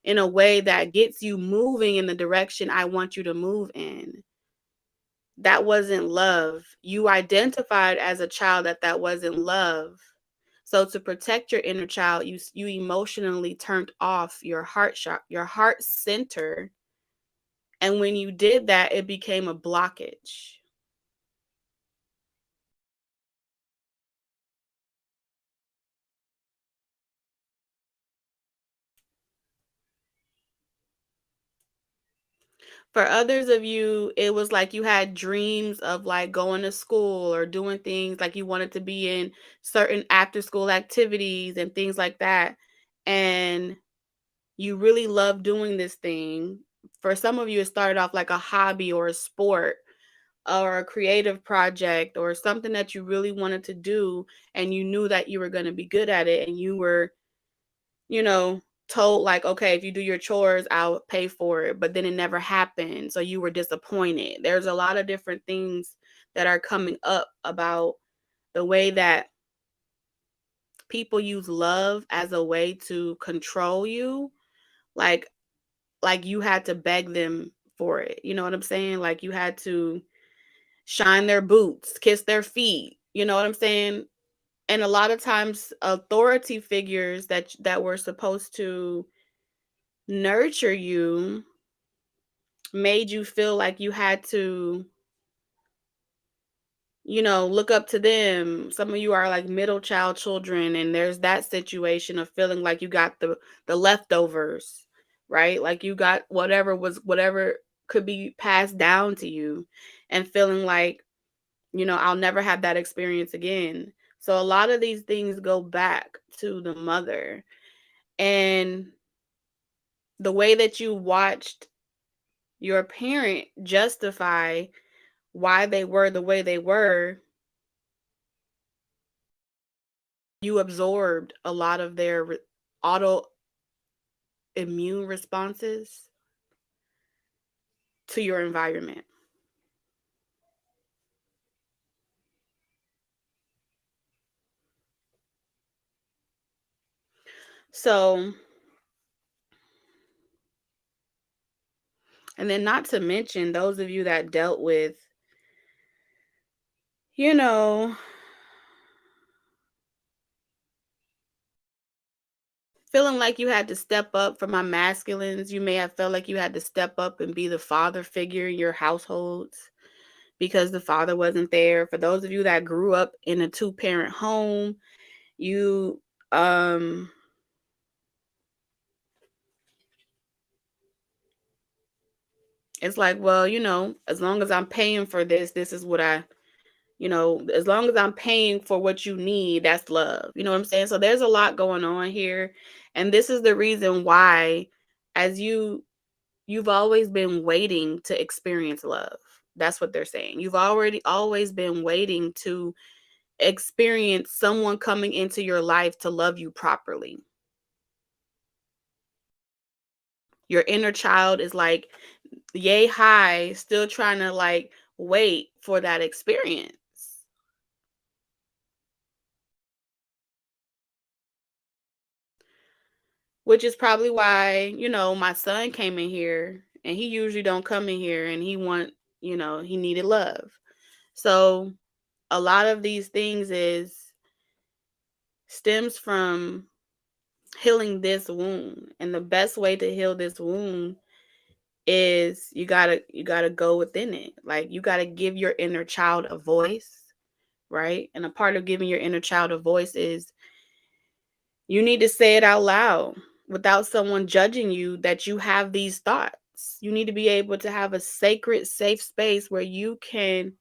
in a way that gets you moving in the direction I want you to move in. That wasn't love. You identified as a child that that wasn't love. So to protect your inner child, you emotionally turned off your your heart center, and when you did that, it became a blockage. For others of you, it was like you had dreams of like going to school or doing things like you wanted to be in certain after school activities and things like that. And you really love doing this thing. For some of you, it started off like a hobby or a sport or a creative project or something that you really wanted to do. And you knew that you were going to be good at it. And you were, you know, told like, okay, if you do your chores, I'll pay for it. But then it never happened. So you were disappointed. There's a lot of different things that are coming up about the way that people use love as a way to control you. Like, like you had to beg them for it. You know what I'm saying? Like you had to shine their boots, kiss their feet. You know what I'm saying? And a lot of times authority figures that were supposed to nurture you made you feel like you had to, look up to them. Some of you are like middle child children, and there's that situation of feeling like you got the leftovers, right? Like you got whatever could be passed down to you, and feeling like, I'll never have that experience again. So a lot of these things go back to the mother, and the way that you watched your parent justify why they were the way they were, you absorbed a lot of their auto immune responses to your environment. So, and then not to mention those of you that dealt with, you know, feeling like you had to step up for my masculines. You may have felt like you had to step up and be the father figure in your households because the father wasn't there. For those of you that grew up in a two-parent home, you it's like, well, as long as I'm paying for this, this is what as long as I'm paying for what you need, that's love. You know what I'm saying? So there's a lot going on here. And this is the reason why, as you've always been waiting to experience love. That's what they're saying. You've already always been waiting to experience someone coming into your life to love you properly. Your inner child is like, yay high, still trying to like wait for that experience. Which is probably why, my son came in here, and he usually don't come in here, and he needed love. So a lot of these things stems from healing this wound. And the best way to heal this wound is you gotta go within it. Like you gotta give your inner child a voice, right? And a part of giving your inner child a voice is you need to say it out loud without someone judging you that you have these thoughts. You need to be able to have a sacred, safe space where you can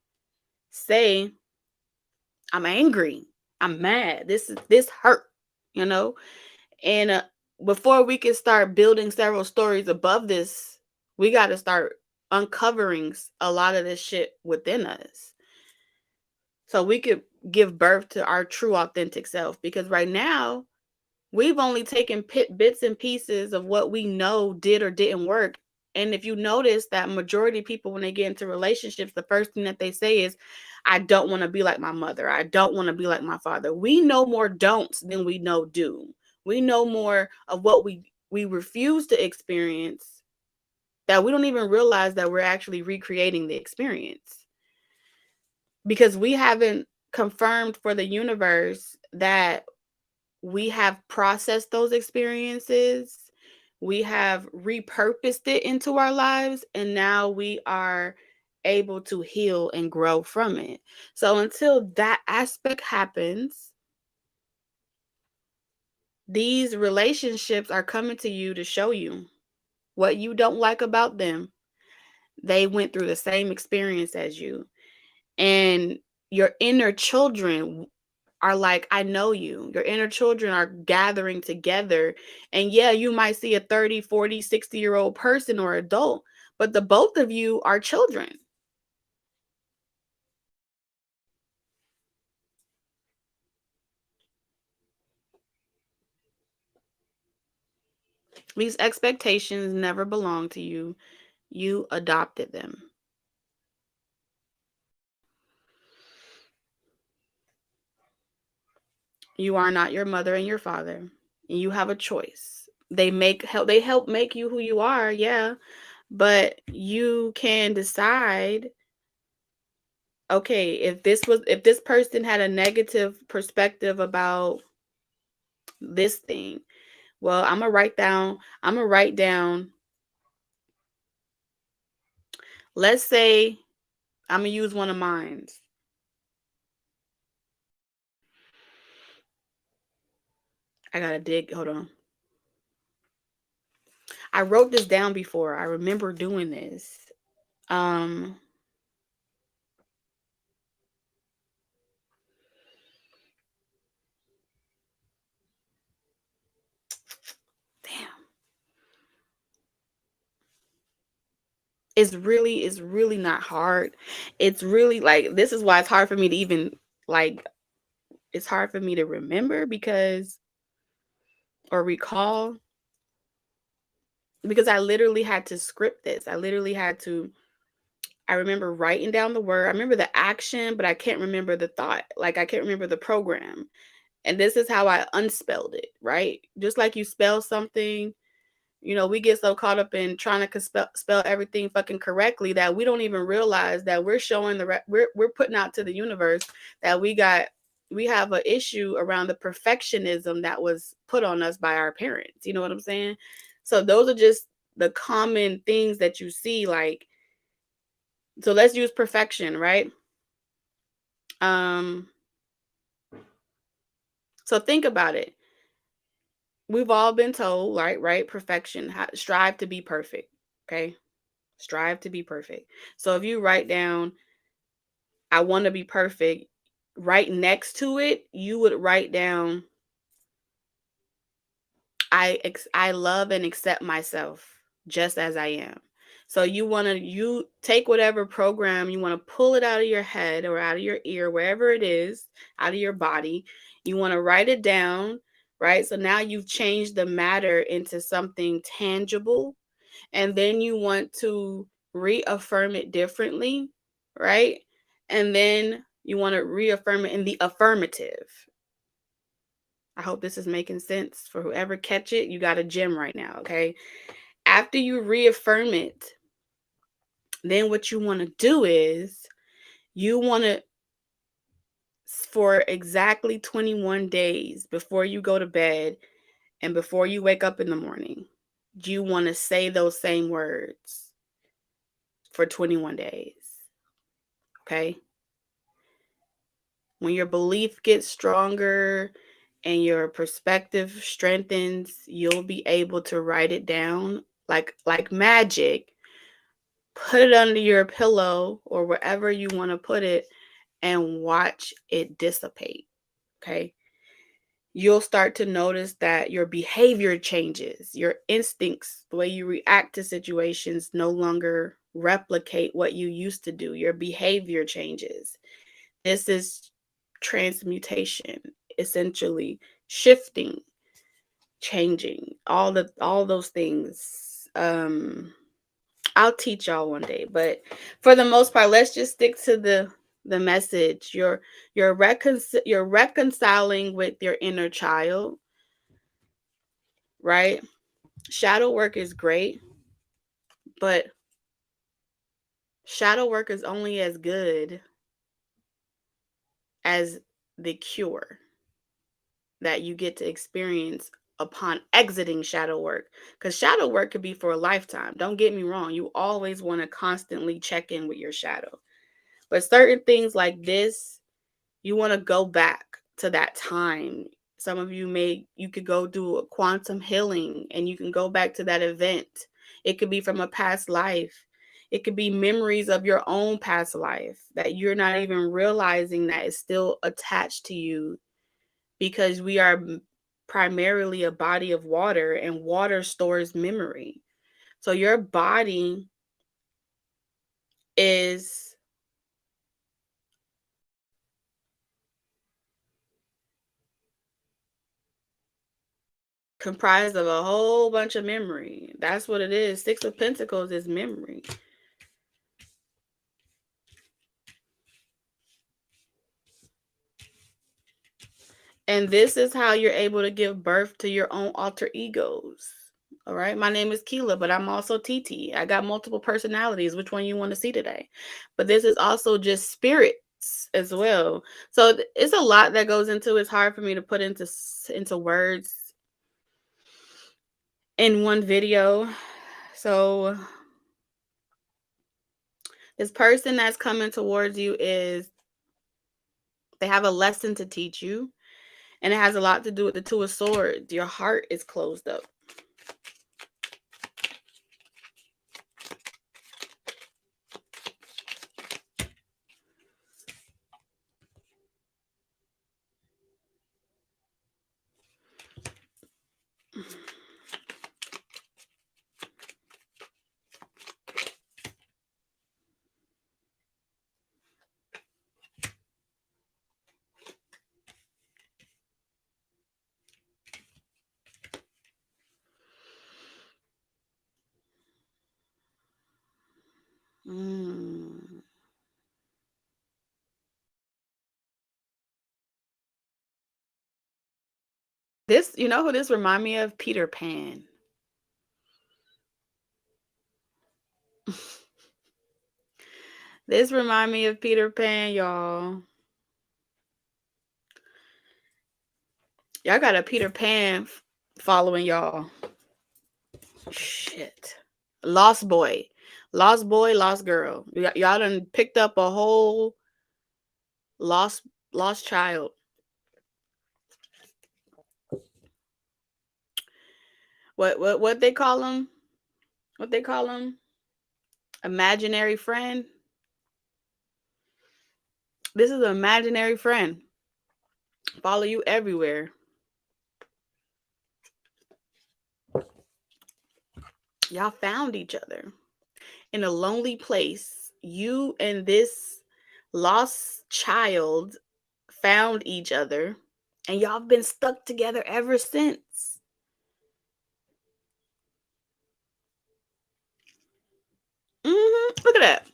say, I'm angry, I'm mad, this hurt, you know? And before we can start building several stories above this, we got to start uncovering a lot of this shit within us. So we could give birth to our true authentic self, because right now we've only taken bits and pieces of what we know did or didn't work. And if you notice that majority of people, when they get into relationships, the first thing that they say is, I don't want to be like my mother. I don't want to be like my father. We know more don'ts than we know do. We know more of what we refuse to experience, that we don't even realize that we're actually recreating the experience, because we haven't confirmed for the universe that we have processed those experiences, we have repurposed it into our lives, and now we are able to heal and grow from it. So until that aspect happens, these relationships are coming to you to show you what you don't like about them. They went through the same experience as you. And your inner children are like, I know you. Your inner children are gathering together. And yeah, you might see a 30, 40, 60-year-old person or adult, but the both of you are children. These expectations never belong to you. You adopted them. You are not your mother and your father. And you have a choice. They help make you who you are, yeah. But you can decide, okay, if this person had a negative perspective about this thing, well, I'm gonna write down, let's say I'm gonna use one of mine. I gotta dig, hold on. I wrote this down before. I remember doing this. Um, damn. It's really not hard. It's really like, this is why it's hard for me to even, like, it's hard for me to remember, because, or recall, because I literally had to script this. I remember writing down the word. I remember the action, but I can't remember the thought. Like, I can't remember the program. And this is how I unspelled it, right? Just like you spell something, we get so caught up in trying to spell everything fucking correctly that we don't even realize that we're showing we're putting out to the universe that we have an issue around the perfectionism that was put on us by our parents. You know what I'm saying? So those are just the common things that you see. Like, so let's use perfection, right? Um, so think about it. We've all been told, right? Perfection. Strive to be perfect. Okay. Strive to be perfect. So if you write down, I want to be perfect, right next to it, you would write down, I love and accept myself just as I am. So you take whatever program, you want to pull it out of your head or out of your ear, wherever it is, out of your body. You want to write it down, right? So now you've changed the matter into something tangible, and then you want to reaffirm it differently, right? And then you want to reaffirm it in the affirmative. I hope this is making sense. For whoever catch it, you got a gem right now, okay? After you reaffirm it, then what you want to do is you want to, for exactly 21 days before you go to bed and before you wake up in the morning, you want to say those same words for 21 days, okay? When your belief gets stronger and your perspective strengthens, you'll be able to write it down like magic. Put it under your pillow or wherever you want to put it and watch it dissipate. Okay? you'll start to notice that your behavior changes. Your instincts, the way you react to situations, no longer replicate what you used to do. Your behavior changes. This is transmutation, essentially shifting, changing, all those things. I'll teach y'all one day, but for the most part, let's just stick to the message. You're reconciling with your inner child, right? Shadow work is great, but shadow work is only as good as the cure that you get to experience upon exiting shadow work. Because shadow work could be for a lifetime. Don't get me wrong. You always want to constantly check in with your shadow. But certain things like this, you want to go back to that time. Some of you could go do a quantum healing and you can go back to that event. It could be from a past life. It could be memories of your own past life that you're not even realizing that is still attached to you, because we are primarily a body of water and water stores memory. So your body is comprised of a whole bunch of memory. That's what it is. Six of Pentacles is memory. And this is how you're able to give birth to your own alter egos. All right. My name is Keela, but I'm also TT. I got multiple personalities. Which one you want to see today? But this is also just spirits as well. So it's a lot that goes into it. It's hard for me to put into words in one video. So this person that's coming towards you they have a lesson to teach you, and it has a lot to do with the Two of Swords. Your heart is closed up. Mm. This, you know who this remind me of? Peter Pan. This remind me of Peter Pan, y'all. Y'all got a Peter Pan following y'all. Shit. Lost boy. Lost boy, lost girl. Y'all done picked up a whole lost child. What they call them? What they call them? Imaginary friend. This is an imaginary friend. Follow you everywhere. Y'all found each other in a lonely place. You and this lost child found each other, and y'all been stuck together ever since. Look at that.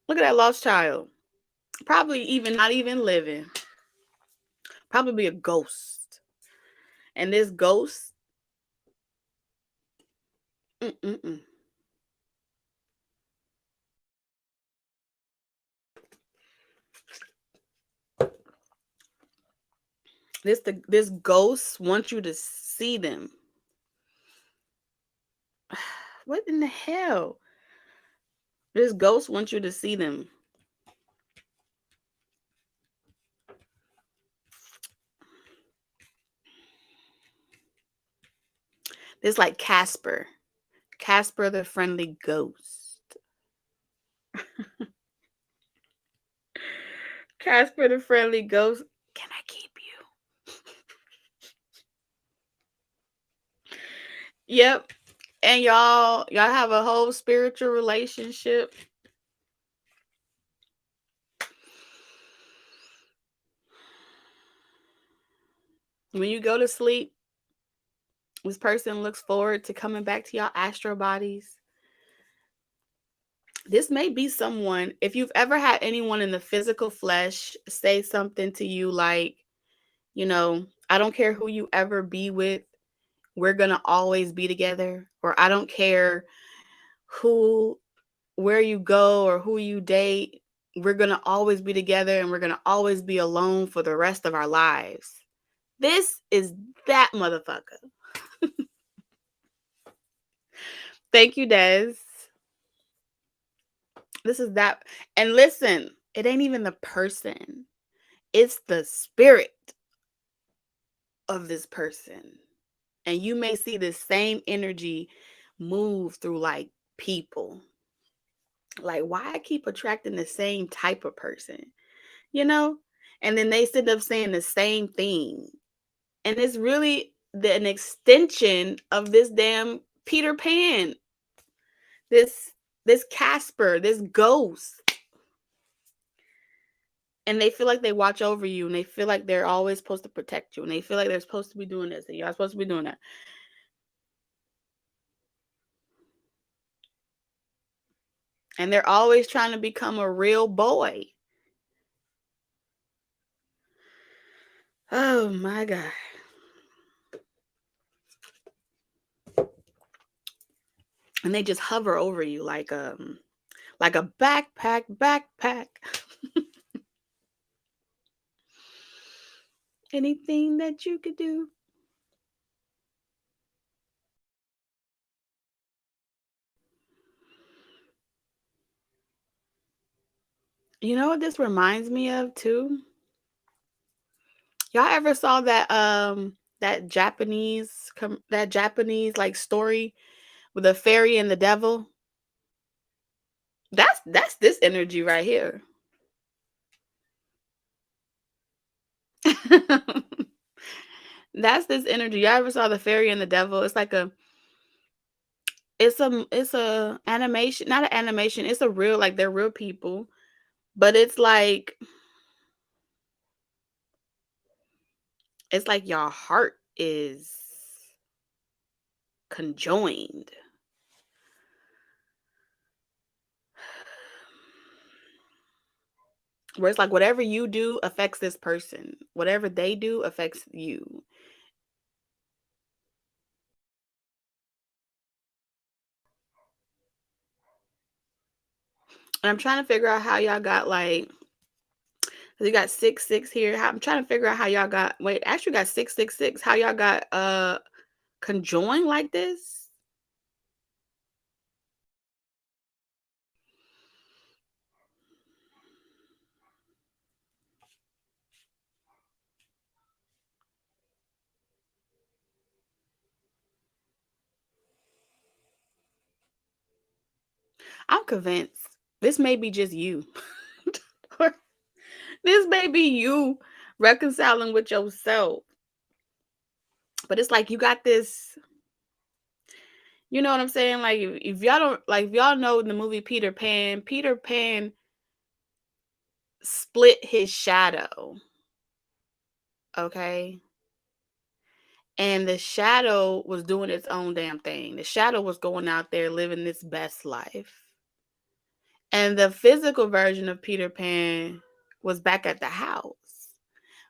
Look at that lost child. Probably even not even living. Probably a ghost. And this ghost, mm-mm-mm. This ghost wants you to see them. What in the hell? This ghost wants you to see them. It's like Casper. Casper the friendly ghost. Casper the friendly ghost. Can I keep you? Yep. And y'all have a whole spiritual relationship. When you go to sleep, this person looks forward to coming back to y'all astral bodies. This may be someone, if you've ever had anyone in the physical flesh say something to you like, I don't care who you ever be with, we're going to always be together. Or I don't care where you go or who you date, we're going to always be together and we're going to always be alone for the rest of our lives. This is that motherfucker. Thank you, Des. This is that. And listen, it ain't even the person, it's the spirit of this person. And you may see the same energy move through like people. Like, why I keep attracting the same type of person, you know? And then they end up saying the same thing. And it's really an extension of this damn Peter Pan, this Casper, this ghost. And they feel like they watch over you, and they feel like they're always supposed to protect you, and they feel like they're supposed to be doing this and you're supposed to be doing that. And they're always trying to become a real boy. Oh my God. And they just hover over you like a backpack. Anything that you could do. You know what this reminds me of too? Y'all ever saw that Japanese like story with a fairy and the devil? That's this energy right here. That's this energy. Y'all ever saw the fairy and the devil? It's like it's a animation, not an animation. It's a real, like, they're real people, but it's like your heart is conjoined. Where it's like whatever you do affects this person. Whatever they do affects you. And I'm trying to figure out how y'all got like, you got 6 6 here. I'm trying to figure out how y'all got, wait, actually got 6 6 6. How y'all got conjoined like this? I'm convinced this may be just you. Or this may be you reconciling with yourself. But it's like you got this, you know what I'm saying? Like if y'all don't, like if y'all know the movie Peter Pan split his shadow. Okay? And the shadow was doing its own damn thing. The shadow was going out there living its best life. And the physical version of Peter Pan was back at the house.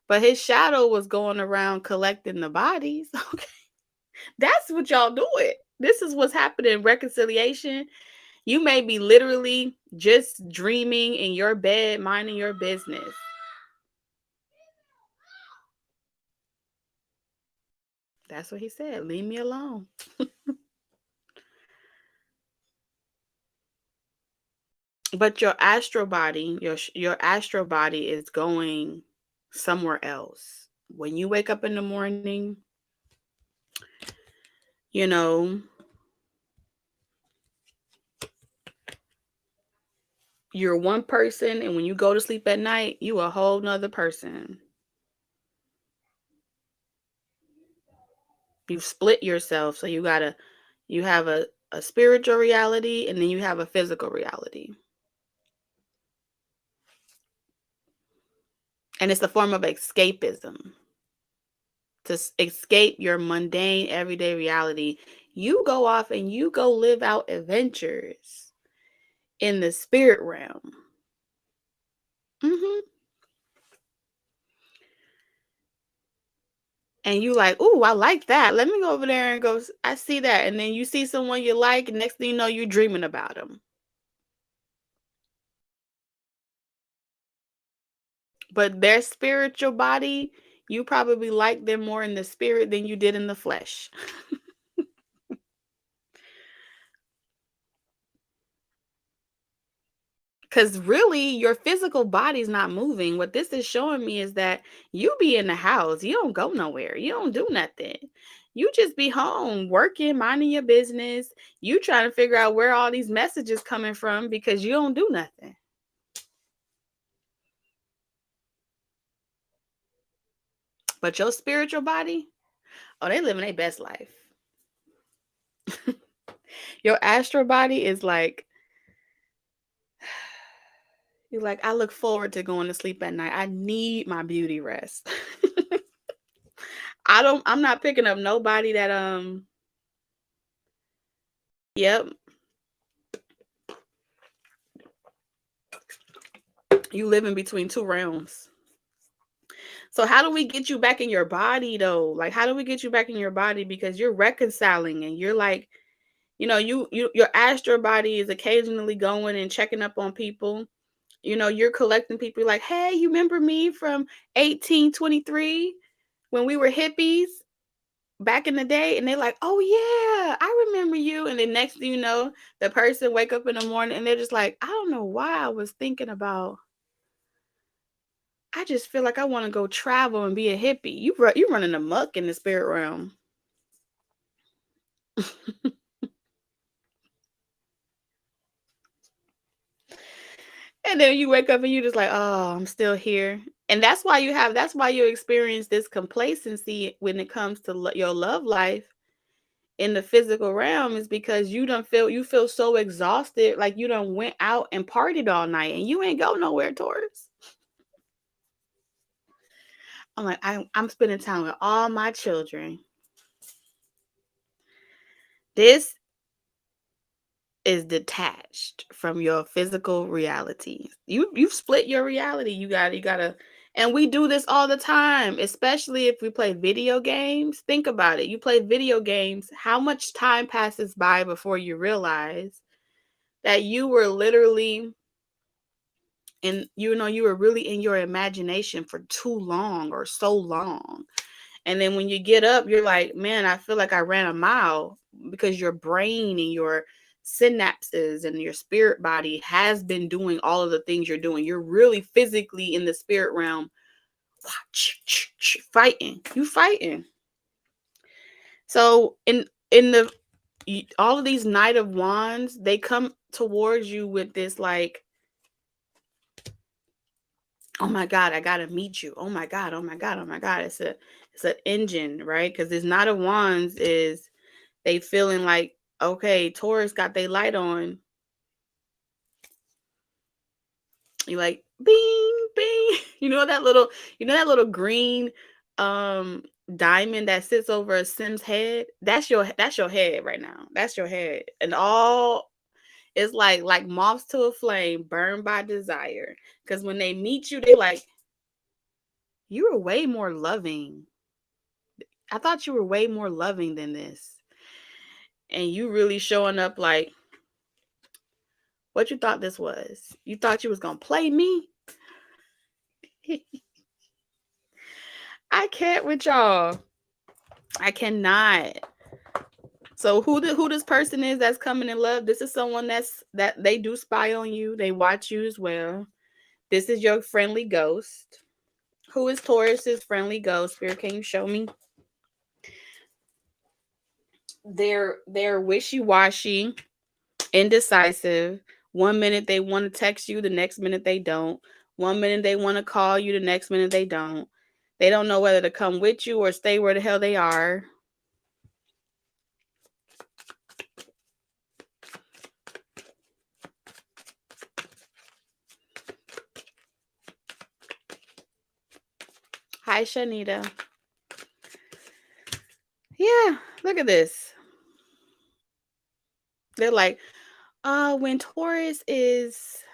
But his shadow was going around collecting the bodies. Okay. That's what y'all doing. This is what's happening. Reconciliation. You may be literally just dreaming in your bed, minding your business. That's what he said. Leave me alone. But your astral body is going somewhere else. When you wake up in the morning, you know, you're one person, and when you go to sleep at night, you a whole nother person. You've split yourself. So you have a spiritual reality, and then you have a physical reality. And it's a form of escapism. To escape your mundane everyday reality, you go off and you go live out adventures in the spirit realm. And you like, ooh, I like that. Let me go over there and go. I see that. And then you see someone you like, and next thing you know, you're dreaming about them. But their spiritual body, you probably like them more in the spirit than you did in the flesh. Because really, your physical body's not moving. What this is showing me is that you be in the house. You don't go nowhere. You don't do nothing. You just be home working, minding your business. You trying to figure out where all these messages coming from because you don't do nothing. But your spiritual body, oh, they living their best life. Your astral body is like, you're like, I look forward to going to sleep at night. I need my beauty rest. I'm not picking up nobody that yep. You live in between two realms. So how do we get you back in your body though? Like how do we get you back in your body? Because you're reconciling and you're like, your astral body is occasionally going and checking up on people. You're collecting people like, hey, you remember me from 1823 when we were hippies back in the day? And they're like, oh yeah, I remember you. And then next thing you know, the person wake up in the morning and they're just like, I don't know why I was thinking about, I just feel like I want to go travel and be a hippie. You running amok in the spirit realm. And then you wake up and you're just like, oh, I'm still here. And that's why you experience this complacency when it comes to your love life in the physical realm, is because you feel so exhausted, like you done went out and partied all night and you ain't go nowhere, Taurus. I'm like, I'm spending time with all my children. This is detached from your physical reality. You've split your reality. You gotta, and we do this all the time, especially if we play video games. Think about it. You play video games, how much time passes by before you realize that you were literally you were really in your imagination for too long or so long. And then when you get up, you're like, man, I feel like I ran a mile, because your brain and your synapses and your spirit body has been doing all of the things you're doing. You're really physically in the spirit realm fighting. You fighting. So in the all of these Knight of Wands, they come towards you with this like, oh my God, I gotta meet you. Oh my God, oh my God, oh my God. It's an engine, right? Because this Knight of Wands is they feeling like, okay, Taurus got their light on. You like bing, bing. That little green diamond that sits over a Sim's head? That's your head right now. That's your head. And all it's like moths to a flame, burned by desire. Because when they meet you, they like, you were way more loving. I thought you were way more loving than this. And you really showing up like, what you thought this was? You thought you was gonna play me? I can't with y'all. I cannot. So who this person is that's coming in love? This is someone that they do spy on you. They watch you as well. This is your friendly ghost. Who is Taurus's friendly ghost? Spirit, can you show me? They're wishy-washy, indecisive. One minute they want to text you, the next minute they don't. One minute they want to call you, the next minute they don't. They don't know whether to come with you or stay where the hell they are. Hi, Shanita. Yeah, look at this. They're like, when Taurus is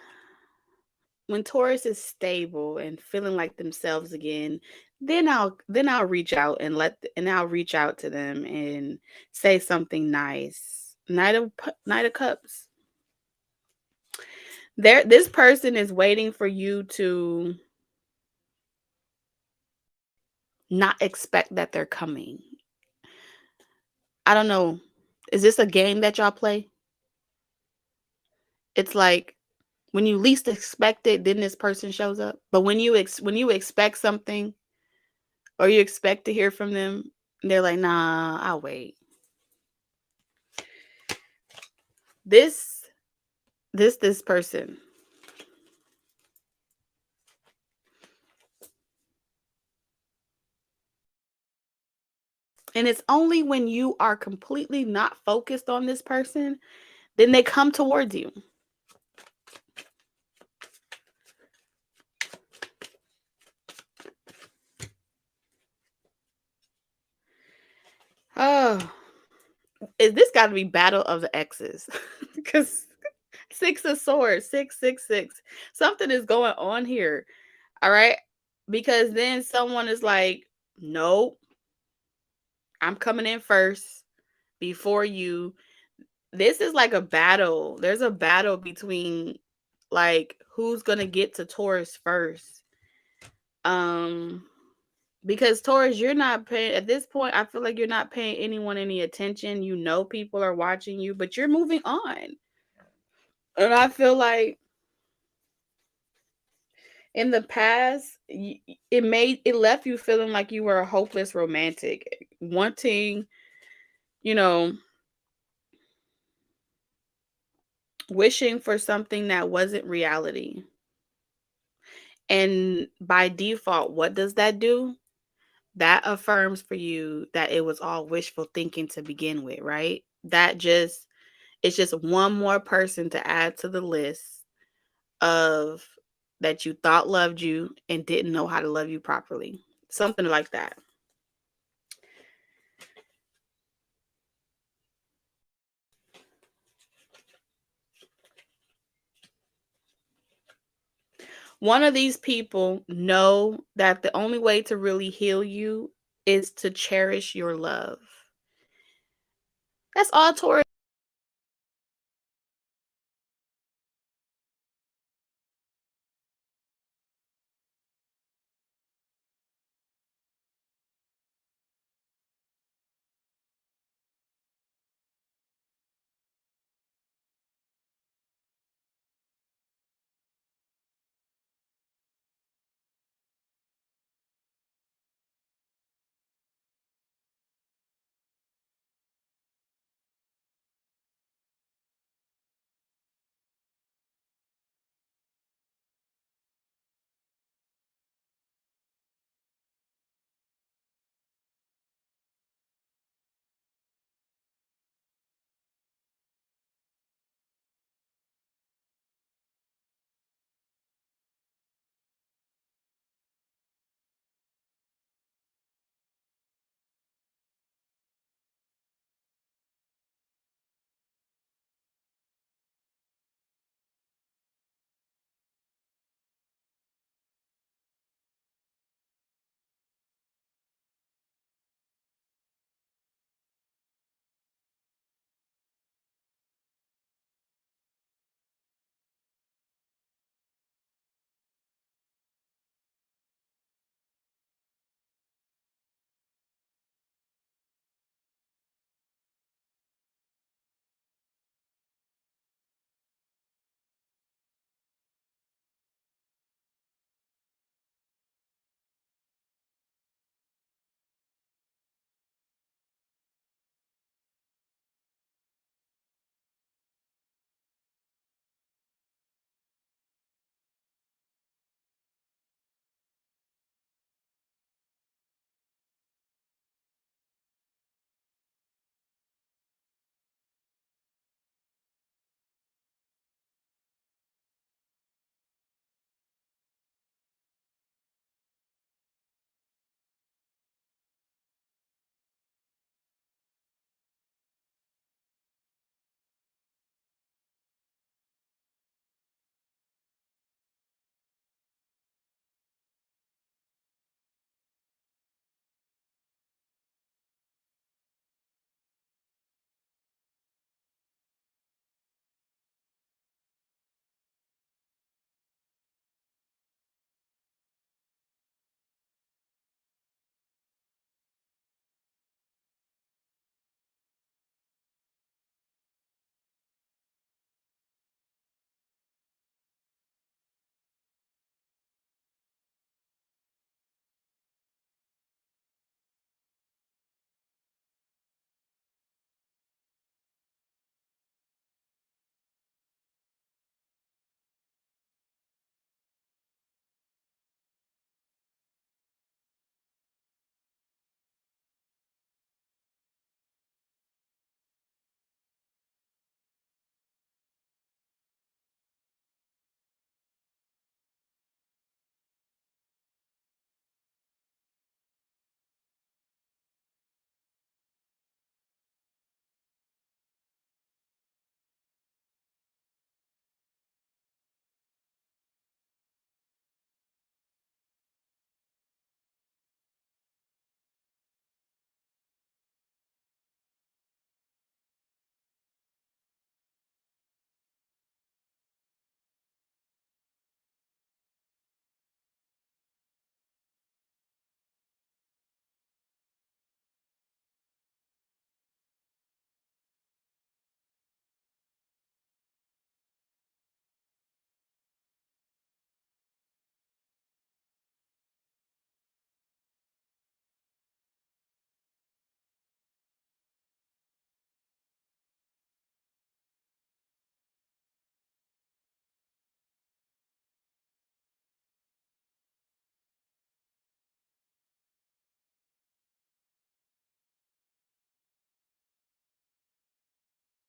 stable and feeling like themselves again, then I'll reach out and I'll reach out to them and say something nice. Knight of Cups. This person is waiting for you to not expect that they're coming. I don't know. Is this a game that y'all play? It's like when you least expect it, then this person shows up. But when you expect something or you expect to hear from them, they're like, "Nah, I'll wait." This person. And it's only when you are completely not focused on this person, then they come towards you. Oh, this got to be Battle of the Exes. Because Six of Swords, 666. Something is going on here. All right. Because then someone is like, nope, I'm coming in first before you. This is like a battle. There's a battle between like who's gonna get to Taurus first. Because Taurus, you're not paying at this point. I feel like you're not paying anyone any attention. You know people are watching you, but you're moving on. And I feel like in the past, it left you feeling like you were a hopeless romantic, wanting, you know, wishing for something that wasn't reality. And by default, what does that do? That affirms for you that it was all wishful thinking to begin with, right? It's just one more person to add to the list of that you thought loved you and didn't know how to love you properly. Something like that. One of these people know that the only way to really heal you is to cherish your love. That's all Taurus